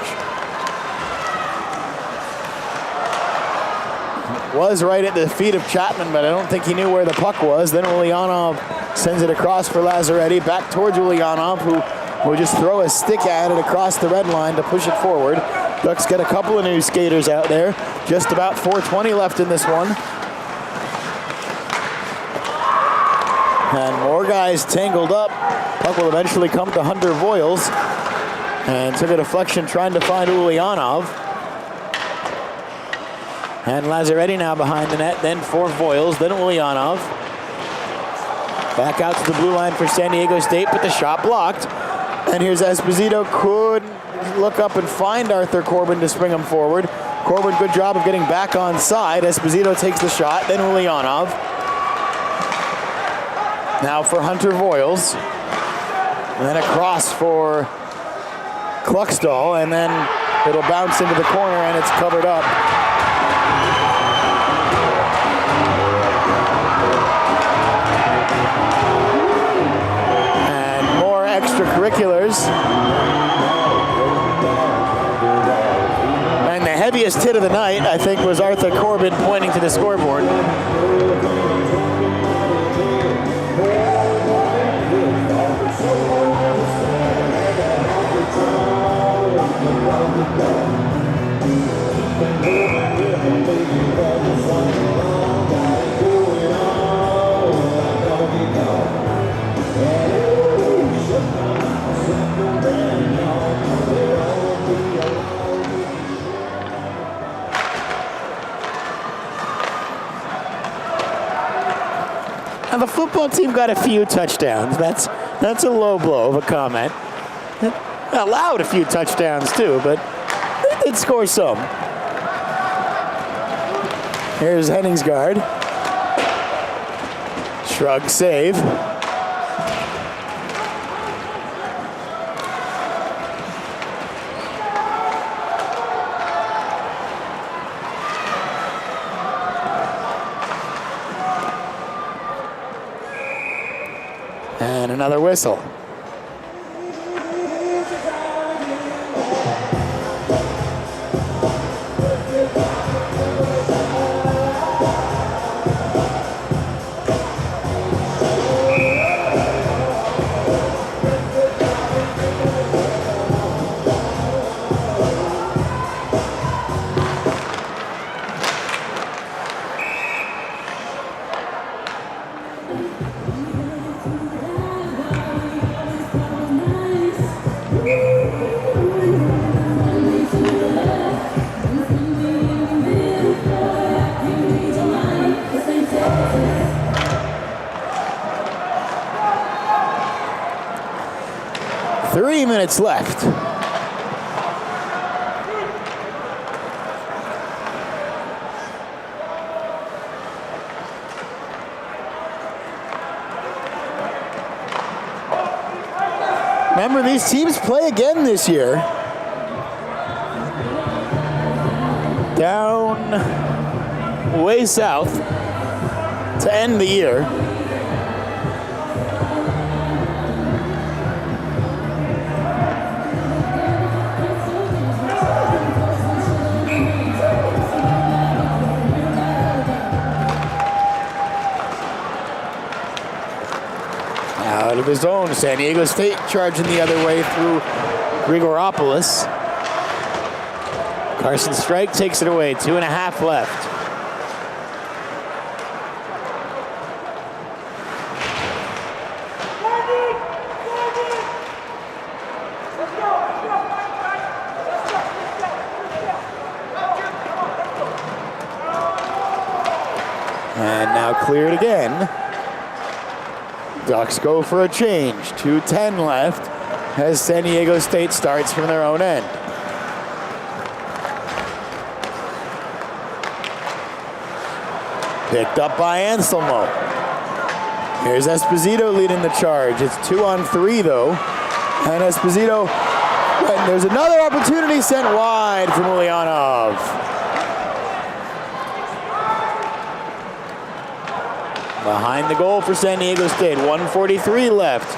Was right at the feet of Chapman, but I don't think he knew where the puck was. Then Ulyanov sends it across for Lazaretti, back towards Ulyanov, who will just throw a stick at it across the red line to push it forward. Ducks get a couple of new skaters out there. Just about 4:20 left in this one. And more guys tangled up. Puck will eventually come to Hunter Voiles. And took a deflection trying to find Ulyanov. And Lazaretti now behind the net, then for Voiles, then Ulyanov. Back out to the blue line for San Diego State, but the shot blocked. And here's Esposito, could look up and find Arthur Corbin to spring him forward. Corbin, good job of getting back on side. Esposito takes the shot, then Ulyanov. Now for Hunter Voiles. And then across for Kluckstall, and then it'll bounce into the corner and it's covered up. And more extracurriculars. And the heaviest hit of the night, I think, was Arthur Corbin pointing to the scoreboard. Now the football team got a few touchdowns. That's a low blow of a comment. Allowed a few touchdowns too, but they did score some. Here's Henningsgaard. Shrug save. And another whistle. Minutes left. Remember, these teams play again this year. Down way south to end the year. San Diego State charging the other way through Grigoropoulos. Carson Strike takes it away, 2.5 left. And now cleared again. Ducks go for a change. 2:10 left as San Diego State starts from their own end. Picked up by Anselmo. Here's Esposito leading the charge. It's 2-on-3 though. And Esposito, and there's another opportunity sent wide from Ulyanov. Behind the goal for San Diego State, 1:43 left.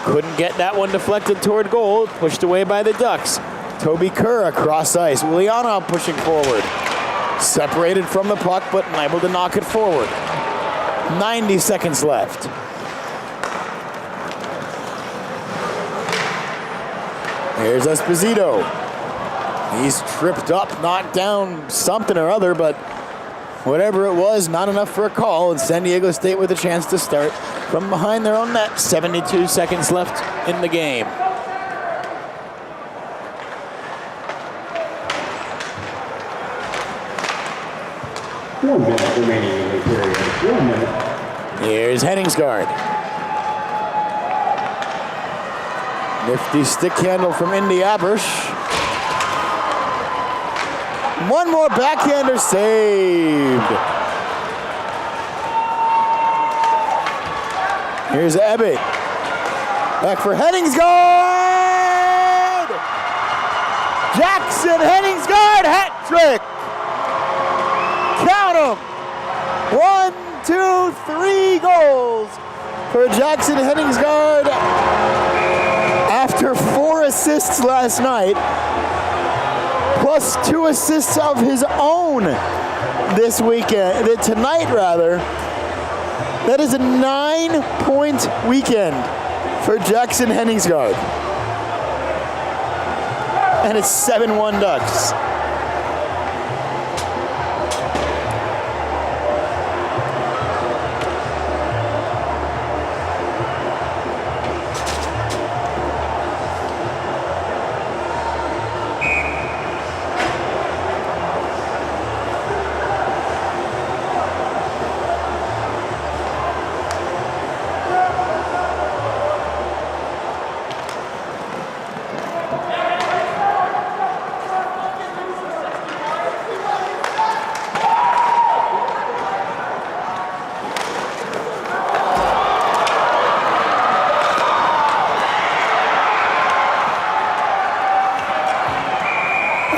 Couldn't get that one deflected toward goal, pushed away by the Ducks. Toby Kerr across ice, Ulyanov pushing forward. Separated from the puck, but unable to knock it forward. 90 seconds left. Here's Esposito. He's tripped up, knocked down something or other, but whatever it was, not enough for a call, and San Diego State with a chance to start from behind their own net. 72 seconds left in the game. One minute remaining in the period. 1 minute. Here's Henningsgaard. Nifty stick handle from Indy Abersh. One more backhander saved. Here's Ebbe. Back for Henningsgaard! Jackson Henningsgaard hat trick! Count them! 1, 2, 3 goals for Jackson Henningsgaard after 4 assists last night, plus 2 assists of his own this weekend, tonight rather. That is a 9-point weekend for Jackson Henningsgaard. And it's 7-1 Ducks.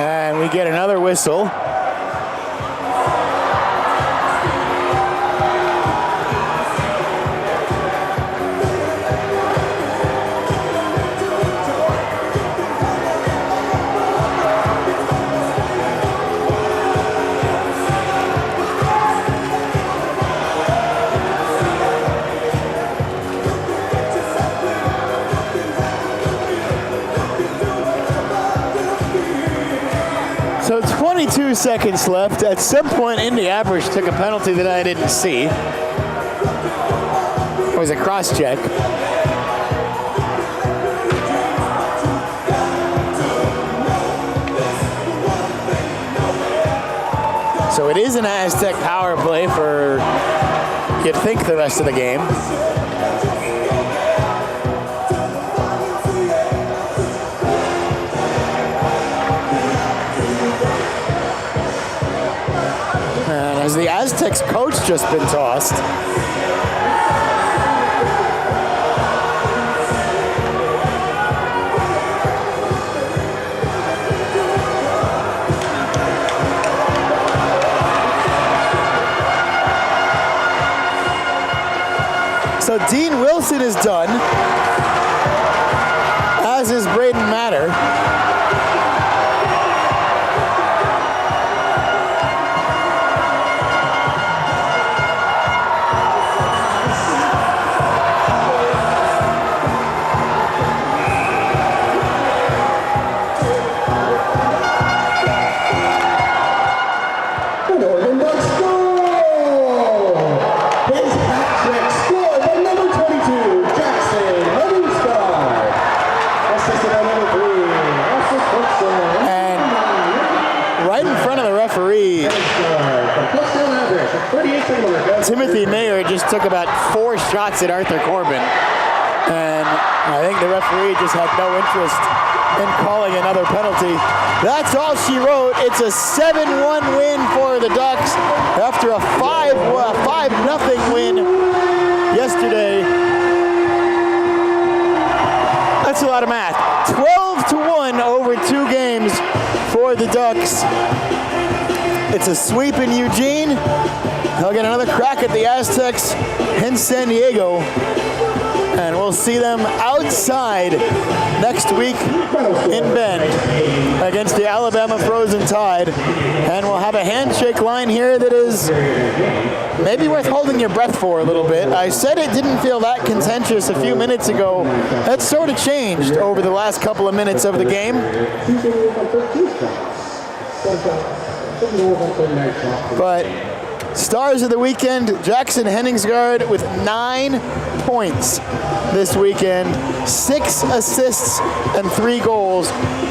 And we get another whistle. So 22 seconds left. At some point, Indy Abersh took a penalty that I didn't see. It was a cross-check. So it is an Aztec power play for, you'd think, the rest of the game. And as the Aztecs coach just been tossed. So Dean Wilson is done, as is Braden Matter. Timothy Mayer just took about 4 shots at Arthur Corbin. And I think the referee just had no interest in calling another penalty. That's all she wrote. It's a 7-1 win for the Ducks after a 5-0 win yesterday. That's a lot of math. 12-1 over 2 games for the Ducks. It's a sweep in Eugene. They'll get another crack at the Aztecs in San Diego. And we'll see them outside next week in Bend against the Alabama Frozen Tide. And we'll have a handshake line here that is maybe worth holding your breath for a little bit. I said it didn't feel that contentious a few minutes ago. That's sort of changed over the last couple of minutes of the game. But stars of the weekend, Jackson Henningsgaard with 9 points this weekend, 6 assists and 3 goals.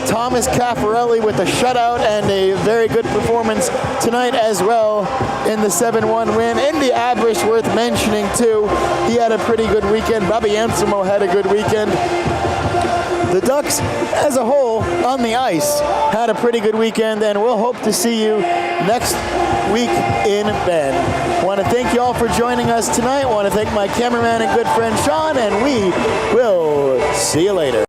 Thomas Caffarelli with a shutout and a very good performance tonight as well in the 7-1 win. Indy Abrish worth mentioning too. He had a pretty good weekend. Bobby Anselmo had a good weekend. The Ducks as a whole on the ice had a pretty good weekend, and we'll hope to see you next week in Bend. Want to thank you all for joining us tonight. Want to thank my cameraman and good friend Sean, and we will see you later.